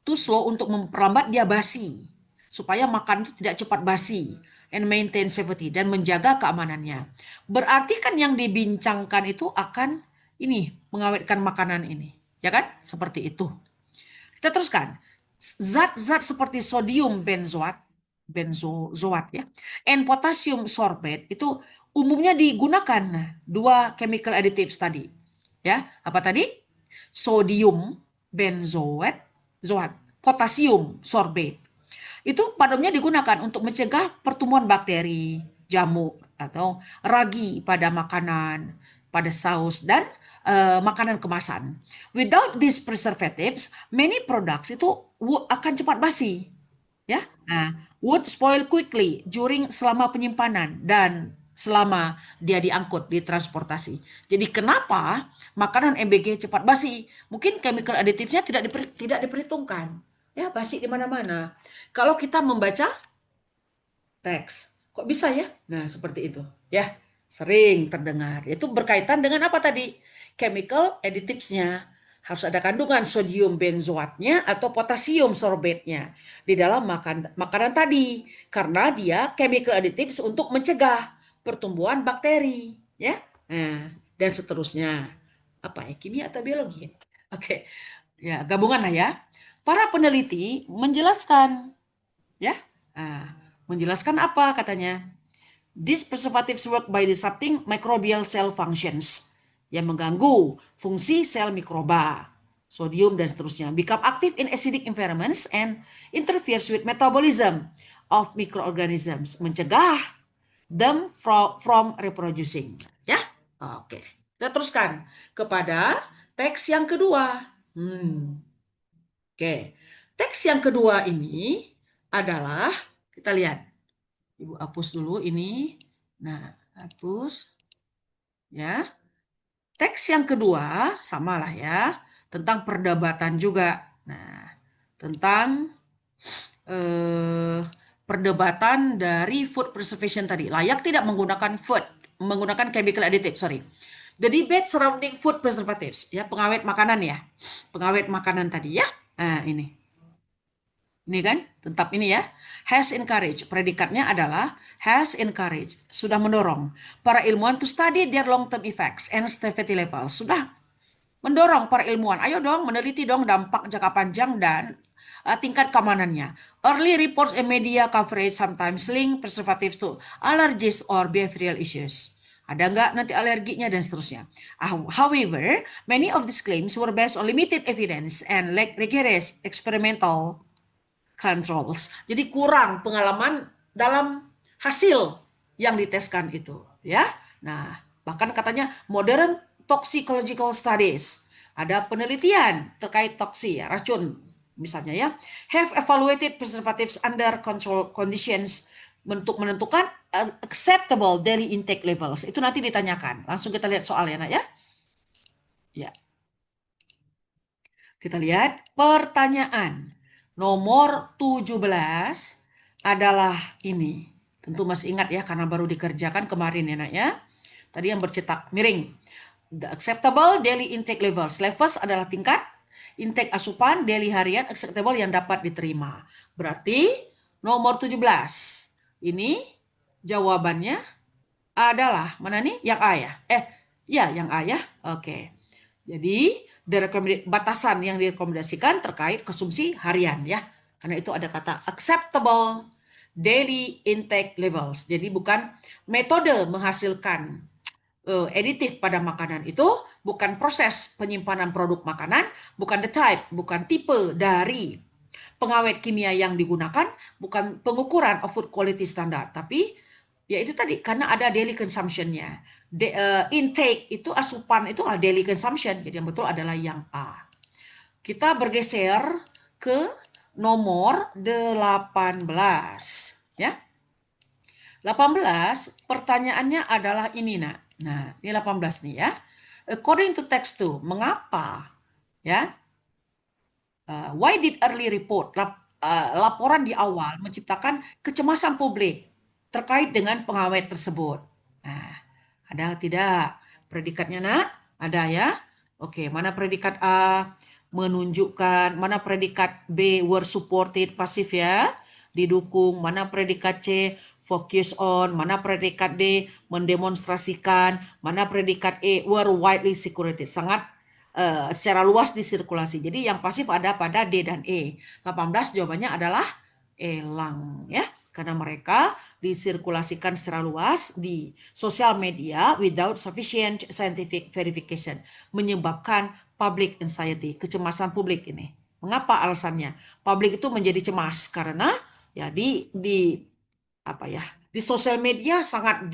Too slow untuk memperlambat dia basi. Supaya makan itu tidak cepat basi. And maintain safety, dan menjaga keamanannya. Berarti kan yang dibincangkan itu akan ini, mengawetkan makanan ini. Ya kan? Seperti itu. Kita teruskan. Zat-zat seperti sodium benzoat ya, and potassium sorbate itu umumnya digunakan dua chemical additives tadi. Ya, apa tadi? Sodium benzoat, potasium sorbate. Itu pada umumnya digunakan untuk mencegah pertumbuhan bakteri, jamur atau ragi pada makanan, pada saus dan makanan kemasan. Without these preservatives, many products itu akan cepat basi. Ya, nah, would spoil quickly selama penyimpanan dan selama dia diangkut di transportasi. Jadi kenapa makanan MBG cepat basi? Mungkin chemical additifnya tidak diperhitungkan. Ya, basi di mana-mana. Kalau kita membaca teks, kok bisa ya? Nah, seperti itu. Ya, sering terdengar. Itu berkaitan dengan apa tadi? Chemical additives-nya. Harus ada kandungan sodium benzoatnya atau potasium sorbatnya di dalam makanan tadi. Karena dia chemical additives untuk mencegah pertumbuhan bakteri. Ya, nah, dan seterusnya. Apa ya, kimia atau biologi? Oke, ya gabungan lah ya. Para peneliti menjelaskan, ya, menjelaskan apa katanya? These preservatives work by disrupting microbial cell functions. yang mengganggu fungsi sel mikroba, sodium dan seterusnya. Become active in acidic environments and interferes with metabolism of microorganisms, mencegah them from reproducing. Ya, oke. Kita teruskan kepada teks yang kedua. Oke, teks yang kedua ini adalah, kita lihat. Ibu hapus dulu ini. Nah, hapus. Ya. Teks yang kedua, samalah ya, tentang perdebatan juga. Nah, tentang perdebatan dari food preservation tadi. Layak tidak menggunakan chemical additive, sorry. The debate surrounding food preservatives, ya, pengawet makanan ya. Pengawet makanan tadi ya. Nah, ini. Ini kan, tetap ini ya. Has encouraged, predikatnya adalah has encouraged, sudah mendorong para ilmuwan to study their long-term effects and stability levels. Sudah mendorong para ilmuwan, ayo dong meneliti dong dampak jangka panjang dan tingkat keamanannya. Early reports and media coverage sometimes link preservatives to allergies or behavioral issues. Ada nggak nanti alerginya dan seterusnya. However, many of these claims were based on limited evidence and rigorous experimental controls. Jadi kurang pengalaman dalam hasil yang diteskan itu, ya. Nah, bahkan katanya modern toxicological studies, ada penelitian terkait toksi, ya, racun misalnya ya, have evaluated preservatives under control conditions untuk menentukan acceptable daily intake levels. Itu nanti ditanyakan. Langsung kita lihat soalnya, nak ya. Ya. Kita lihat pertanyaan nomor 17 adalah ini. Tentu masih ingat ya karena baru dikerjakan kemarin ya nak ya. Tadi yang bercetak miring. The acceptable daily intake levels. Levels adalah tingkat intake asupan daily harian acceptable yang dapat diterima. Berarti nomor 17. Ini jawabannya adalah mana nih? Yang A ya? Ya yang A ya. Oke. Jadi batasan yang direkomendasikan terkait konsumsi harian ya. Karena itu ada kata acceptable daily intake levels. Jadi bukan metode menghasilkan aditif pada makanan itu, bukan proses penyimpanan produk makanan, bukan the type, bukan tipe dari pengawet kimia yang digunakan, bukan pengukuran of food quality standard, tapi ya itu tadi karena ada daily consumption-nya. Intake itu asupan itu daily consumption. Jadi yang betul adalah yang A. Kita bergeser ke nomor 18 ya. 18 pertanyaannya adalah ini nak. Nah, ini 18 nih ya. According to text 2, mengapa ya? Why did early report laporan di awal menciptakan kecemasan publik terkait dengan pengawet tersebut? Nah, ada tidak predikatnya nak? Ada ya? Oke, mana predikat A menunjukkan, mana predikat B were supported pasif ya, didukung, mana predikat C focus on, mana predikat D mendemonstrasikan, mana predikat E were widely circulated, sangat secara luas disirkulasi. Jadi yang pasif ada pada D dan E. 18 jawabannya adalah elang ya. Karena mereka disirkulasikan secara luas di sosial media without sufficient scientific verification, menyebabkan public anxiety, kecemasan publik ini. Mengapa alasannya? Publik itu menjadi cemas karena ya di apa ya? Di sosial media sangat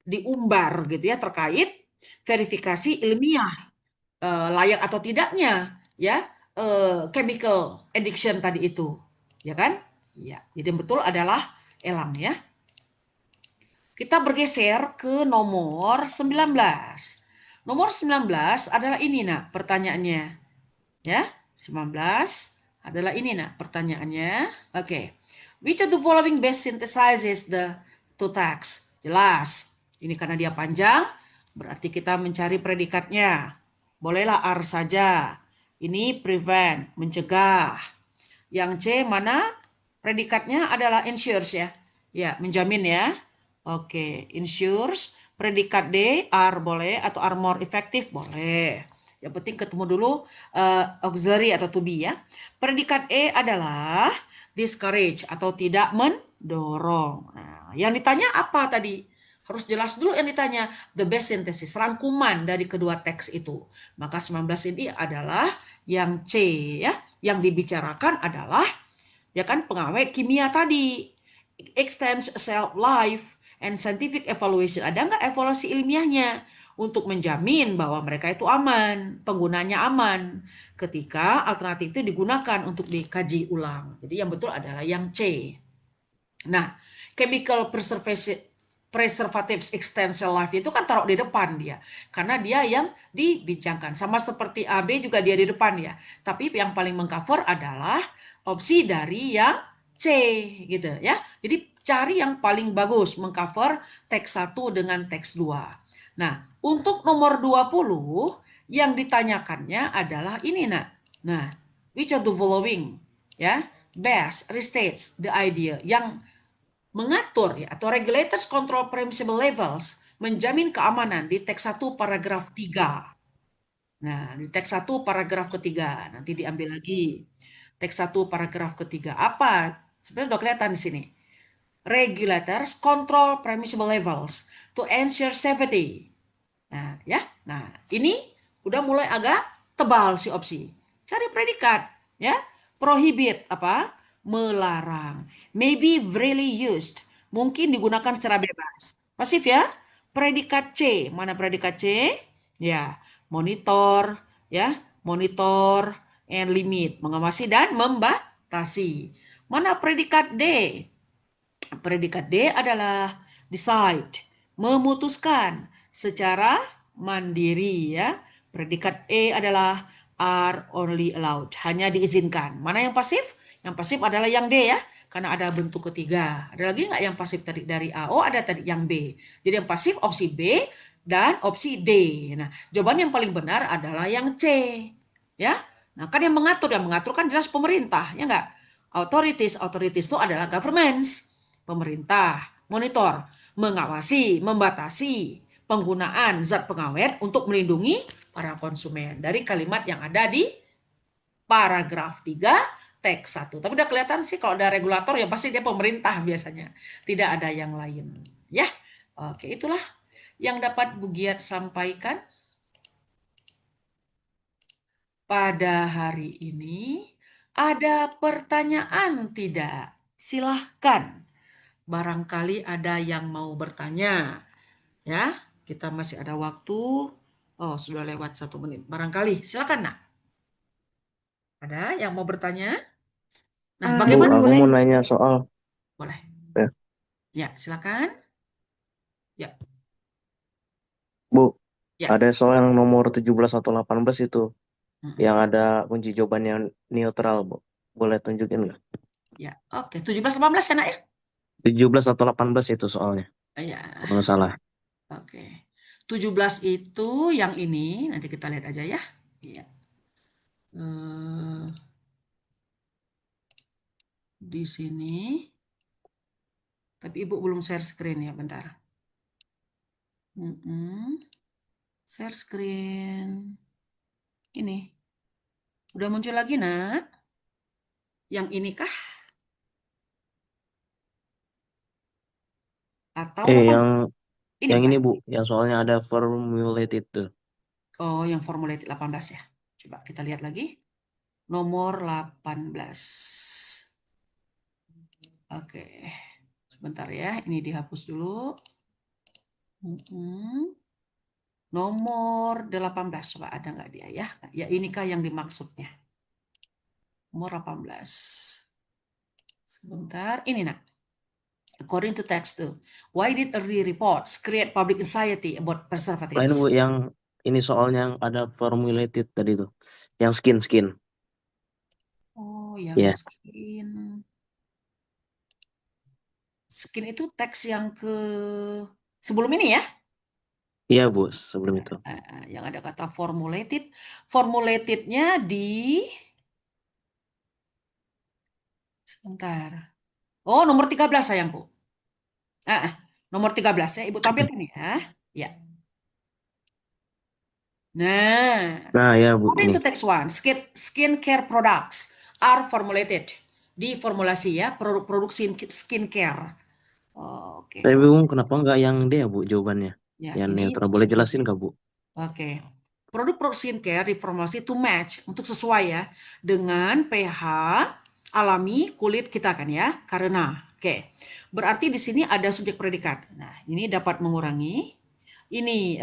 diumbar gitu ya terkait verifikasi ilmiah layak atau tidaknya ya chemical addiction tadi itu, ya kan? Ya, jadi yang betul adalah elang ya. Kita bergeser ke nomor 19. Nomor 19 adalah ini nak pertanyaannya. Ya, 19 adalah ini nak pertanyaannya. Oke. Which of the following best synthesizes the two texts? Jelas. Ini karena dia panjang, berarti kita mencari predikatnya. Bolehlah R saja. Ini prevent, mencegah. Yang C mana? Predikatnya adalah ensures ya. Ya, menjamin ya. Oke, ensures. Predikat D, R boleh atau are more effective boleh. Yang penting ketemu dulu auxiliary atau to be ya. Predikat E adalah discourage atau tidak mendorong. Nah, yang ditanya apa tadi? Harus jelas dulu yang ditanya, the best synthesis, rangkuman dari kedua teks itu. Maka 19 ini adalah yang C ya, yang dibicarakan adalah ya kan pengawet kimia tadi. Extends shelf life and scientific evaluation. Ada nggak evaluasi ilmiahnya untuk menjamin bahwa mereka itu aman, penggunanya aman ketika alternatif itu digunakan untuk dikaji ulang. Jadi yang betul adalah yang C. Nah, chemical preservatives extension life itu kan taruh di depan dia. Karena dia yang dibincangkan. Sama seperti AB juga dia di depan ya. Tapi yang paling mengcover adalah opsi dari yang C gitu ya. Jadi cari yang paling bagus mengcover teks 1 dengan teks 2. Nah, untuk nomor 20 yang ditanyakannya adalah ini nak. Nah, which of the following ya best restates the idea yang mengatur ya, atau regulators control permissible levels menjamin keamanan di teks 1 paragraf 3. Nah, di teks 1 paragraf ketiga, nanti diambil lagi. Teks 1 paragraf ketiga. Apa? Sebenarnya udah kelihatan di sini. Regulators control permissible levels to ensure safety. Nah, ya. Nah, ini udah mulai agak tebal si opsi. Cari predikat, ya. Prohibit apa? Melarang. Maybe freely used. Mungkin digunakan secara bebas. Pasif ya. Predikat C. Mana predikat C? Ya, monitor, ya. Monitor and limit, mengawasi dan membatasi. Mana predikat D? Predikat D adalah decide, memutuskan secara mandiri ya. Predikat E adalah are only allowed, hanya diizinkan. Mana yang pasif? Yang pasif adalah yang D ya, karena ada bentuk ketiga. Ada lagi nggak yang pasif tadi dari A? Oh, ada tadi yang B. Jadi yang pasif opsi B dan opsi D. Nah, jawaban yang paling benar adalah yang C. Ya. Nah, kan yang mengatur kan jelas pemerintah, ya nggak? Authorities itu adalah governments, pemerintah, monitor, mengawasi, membatasi penggunaan zat pengawet untuk melindungi para konsumen dari kalimat yang ada di paragraf 3 teks 1. Tapi udah kelihatan sih kalau ada regulator ya pasti dia pemerintah biasanya. Tidak ada yang lain. Ya, oke itulah yang dapat Bu Giat sampaikan pada hari ini. Ada pertanyaan tidak? Silahkan. Barangkali ada yang mau bertanya. Ya, kita masih ada waktu. Oh, sudah lewat 1 menit. Barangkali, silakan nak. Ada yang mau bertanya? Nah, Bu, bagaimana? aku Boleh. mau nanya soal Boleh. ya. Ya, silakan. Ya, Bu, ya. ada soal yang nomor 17 atau 18 itu yang Mm-mm. ada kunci jawaban yang neutral, Bu. Boleh tunjukin nggak? Ya, oke. 17-18 ya nak ya? 17 atau 18 itu soalnya, Ya, kalau nggak salah. oke. 17 itu yang ini, nanti kita lihat aja ya. Ya. Di sini. Tapi Ibu belum share screen ya, bentar. Share screen. Ini. Udah muncul lagi, nak? Yang ini kah? Atau Eh, 8? yang Ini yang bukan? ini, Bu, yang soalnya ada formulated tuh. Oh, yang formulated 18 ya. Coba kita lihat lagi. Nomor 18. Oke. Sebentar ya, ini dihapus dulu. Nomor 18, coba ada nggak dia ya? Ya inikah yang dimaksudnya? Nomor 18. Sebentar, ini nak. According to text tuh, why did early reports create public anxiety about Lain, Bu, preservatives? yang ini soalnya yang ada formulated tadi tuh. Yang skin. Oh, yang Ya, skin. Skin itu teks yang ke sebelum ini ya? iya, Bu, sebelum itu. Yang ada kata formulated. Formulatednya di sebentar. Oh, nomor 13 sayangku. Nomor 13 ya, Ibu tampilkan ya. Ya. Nah, Nah, ya, Bu, according ini. to text one, skincare products are formulated. Diformulasi ya, produk skincare. Oke, Saya oke. bingung kenapa nggak yang D ya, Bu, jawabannya. Ya, Yang ini netral. Boleh jelasin nggak, Bu? Oke. Produk-produk skincare diformulasi to match untuk sesuai ya dengan pH alami kulit kita kan ya. Karena oke. Berarti di sini ada subjek predikat. Nah, ini dapat mengurangi. Ini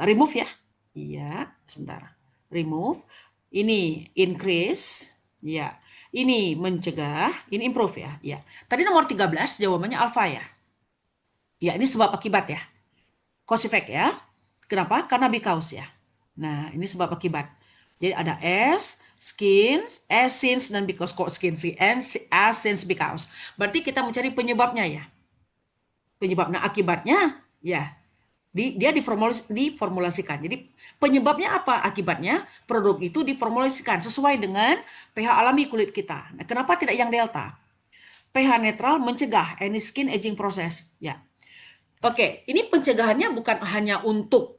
remove ya. Iya, sebentar. Remove. Ini increase. Ya. Ini mencegah, ini improve ya. Ya. Tadi nomor 13 jawabannya alpha ya. Ya, ini sebab akibat ya. Cause effect ya. Kenapa? Karena because ya. Nah, ini sebab akibat. Jadi ada as, since, dan because. Kok skin sih? As, since, because. Berarti kita mencari penyebabnya ya. Penyebab. Nah, akibatnya ya dia diformulasikan. Jadi penyebabnya apa? Akibatnya produk itu diformulasikan sesuai dengan pH alami kulit kita. Nah, kenapa tidak yang delta? pH netral mencegah any skin aging process. Ya, oke, ini pencegahannya bukan hanya untuk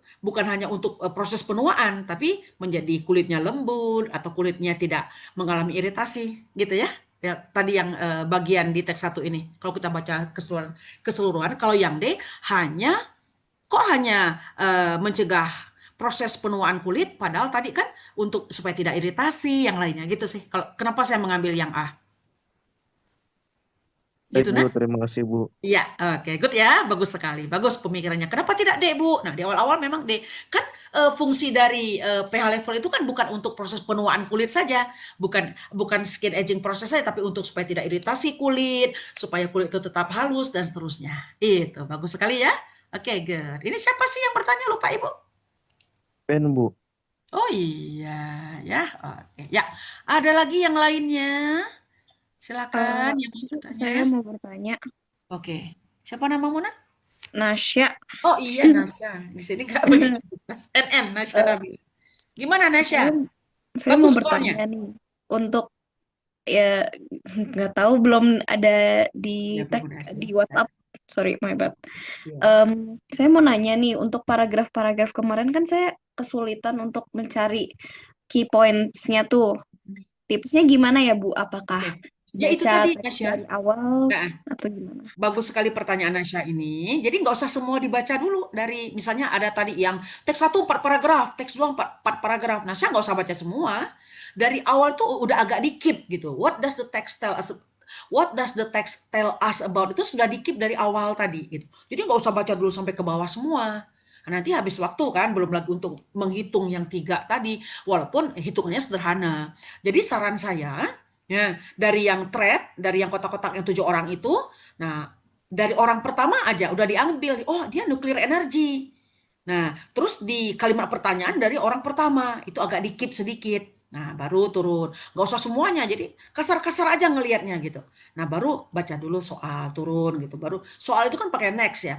proses penuaan, tapi menjadi kulitnya lembut atau kulitnya tidak mengalami iritasi, gitu ya. Ya, tadi yang bagian di teks 1 ini. Kalau kita baca keseluruhan, kalau yang D hanya mencegah proses penuaan kulit, padahal tadi kan untuk supaya tidak iritasi, yang lainnya gitu sih. Kalau kenapa saya mengambil yang A? Baik, Gitu Bu. nah. Terima kasih, Bu. Iya, oke, good ya, bagus sekali, bagus pemikirannya. Kenapa tidak D, Bu? Nah, di awal-awal memang D. Kan fungsi dari pH level itu kan bukan untuk proses penuaan kulit saja, bukan bukan skin aging proses saja, tapi untuk supaya tidak iritasi kulit, supaya kulit itu tetap halus dan seterusnya. Itu bagus sekali ya. Oke, good. Ini siapa sih yang bertanya lupa Ibu? Pen, Bu. Oh iya, ya. Oke, ya. Ada lagi yang lainnya? Silakan yang mau bertanya. Saya mau bertanya, Oke. Siapa namamu, Nak? Nasya, Oh iya Nasya, di sini nggak begitu jelas. NN Nasya eh, Nabil. Gimana Nasya? saya saya mau Bagus skornya? bertanya nih untuk ya nggak tahu belum ada di Ya tag belum berhasil. di WhatsApp, sorry my bad. Ya. Saya mau nanya nih untuk paragraf-paragraf kemarin kan saya kesulitan untuk mencari key points-nya tuh. Tipsnya gimana ya Bu? Apakah Oke. Ya itu baca tadi teks Nasya. dari awal Nah, atau gimana? bagus sekali pertanyaan Nasya ini. Jadi nggak usah semua dibaca dulu dari misalnya ada tadi yang teks 1 4 paragraf, teks 2 4 paragraf. Nah, saya nggak usah baca semua. Dari awal tuh udah agak di-keep gitu. What does the text tell us about itu sudah di-keep dari awal tadi gitu. Jadi nggak usah baca dulu sampai ke bawah semua. Nah, nanti habis waktu kan, belum lagi untuk menghitung yang 3 tadi, walaupun hitungannya sederhana. Jadi saran saya, ya, dari yang kotak-kotak yang 7 orang itu, nah dari orang pertama aja udah diambil, oh dia nuklir energi. Nah, terus di kalimat pertanyaan dari orang pertama, itu agak di-keep sedikit. Nah, baru turun. Nggak usah semuanya, jadi kasar-kasar aja ngelihatnya gitu. Nah, baru baca dulu soal, turun gitu. Baru soal itu kan pakai next ya,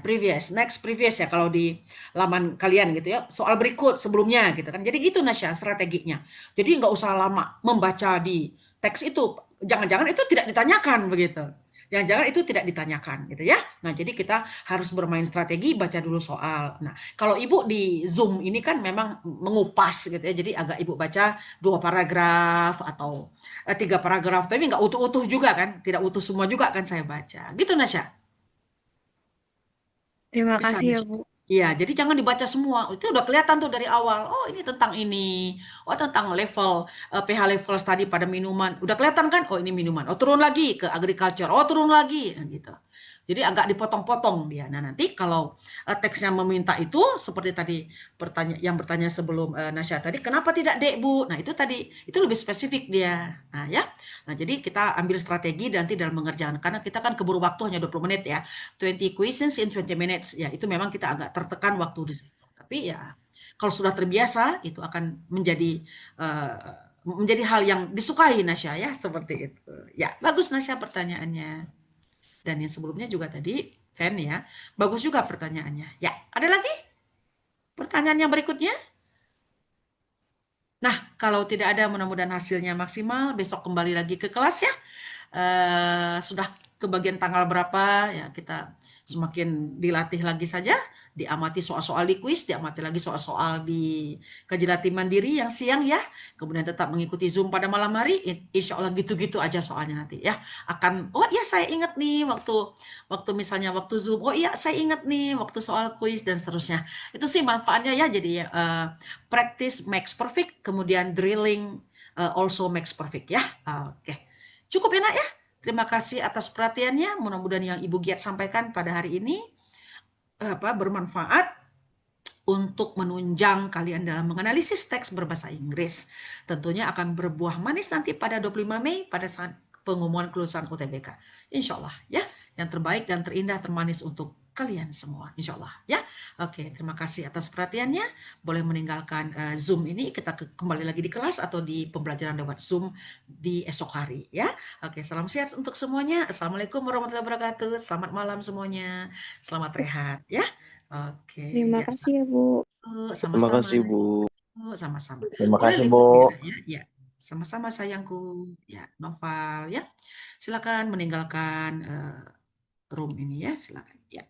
next previous ya kalau di laman kalian gitu ya. Soal berikut sebelumnya gitu kan. Jadi gitu Nasya strateginya. Jadi nggak usah lama membaca di teks itu. Jangan-jangan itu tidak ditanyakan begitu. Jangan-jangan itu tidak ditanyakan gitu ya. Nah, jadi kita harus bermain strategi, baca dulu soal. Nah, kalau Ibu di Zoom ini kan memang mengupas gitu ya. Jadi agak Ibu baca 2 paragraf atau 3 paragraf. Tapi nggak utuh-utuh juga kan. Tidak utuh semua juga kan saya baca. Gitu Nasya. Terima Bisa kasih ya Nasya. Bu. Iya, jadi jangan dibaca semua. Itu udah kelihatan tuh dari awal. Oh, ini tentang ini. Oh, tentang level pH level tadi pada minuman. Udah kelihatan kan? Oh, ini minuman. Oh, turun lagi ke agriculture. Oh, turun lagi. Nah, gitu. Jadi agak dipotong-potong dia. Nah, nanti kalau teksnya meminta itu seperti tadi yang bertanya sebelum Nasya tadi, kenapa tidak Dek, Bu? Nah, itu tadi itu lebih spesifik dia. Nah, ya. Nah, jadi kita ambil strategi nanti dalam mengerjakan karena kita kan keburu waktu hanya 20 menit ya. 20 questions in 20 minutes. Ya, itu memang kita agak tertekan waktu di situ. Tapi ya kalau sudah terbiasa itu akan menjadi hal yang disukai Nasya ya, seperti itu. Ya, bagus Nasya pertanyaannya. Dan yang sebelumnya juga tadi, Fen ya, bagus juga pertanyaannya. Ya, ada lagi pertanyaan yang berikutnya? Nah, kalau tidak ada mudah-mudahan hasilnya maksimal, besok kembali lagi ke kelas ya. Sudah ke bagian tanggal berapa ya, kita semakin dilatih lagi saja, diamati soal-soal di kuis, diamati lagi soal-soal di kajian latih mandiri yang siang ya, kemudian tetap mengikuti Zoom pada malam hari, insya Allah gitu-gitu aja soalnya nanti ya. Akan, oh iya saya ingat nih waktu misalnya waktu Zoom, oh iya saya ingat nih waktu soal kuis dan seterusnya. Itu sih manfaatnya ya, jadi practice makes perfect, kemudian drilling also makes perfect ya. Oke. Cukup ya nak ya. Terima kasih atas perhatiannya. Mudah-mudahan yang Ibu Giat sampaikan pada hari ini bermanfaat untuk menunjang kalian dalam menganalisis teks berbahasa Inggris. Tentunya akan berbuah manis nanti pada 25 Mei pada saat pengumuman kelulusan UTBK. Insya Allah ya, yang terbaik dan terindah termanis untuk kalian semua. Insya Allah ya. Oke, terima kasih atas perhatiannya. Boleh meninggalkan Zoom ini, kita kembali lagi di kelas atau di pembelajaran lewat Zoom di esok hari ya. Oke, salam sehat untuk semuanya. Assalamualaikum warahmatullahi wabarakatuh. Selamat malam semuanya. Selamat rehat ya. Oke, Terima ya kasih ya, Bu. Terima sama-sama. kasih, Bu. Sama-sama. Terima Boleh kasih, libur Bu. ya, ya. Sama-sama sayangku. Ya, Noval ya. Silakan meninggalkan room ini ya, silakan. Ya.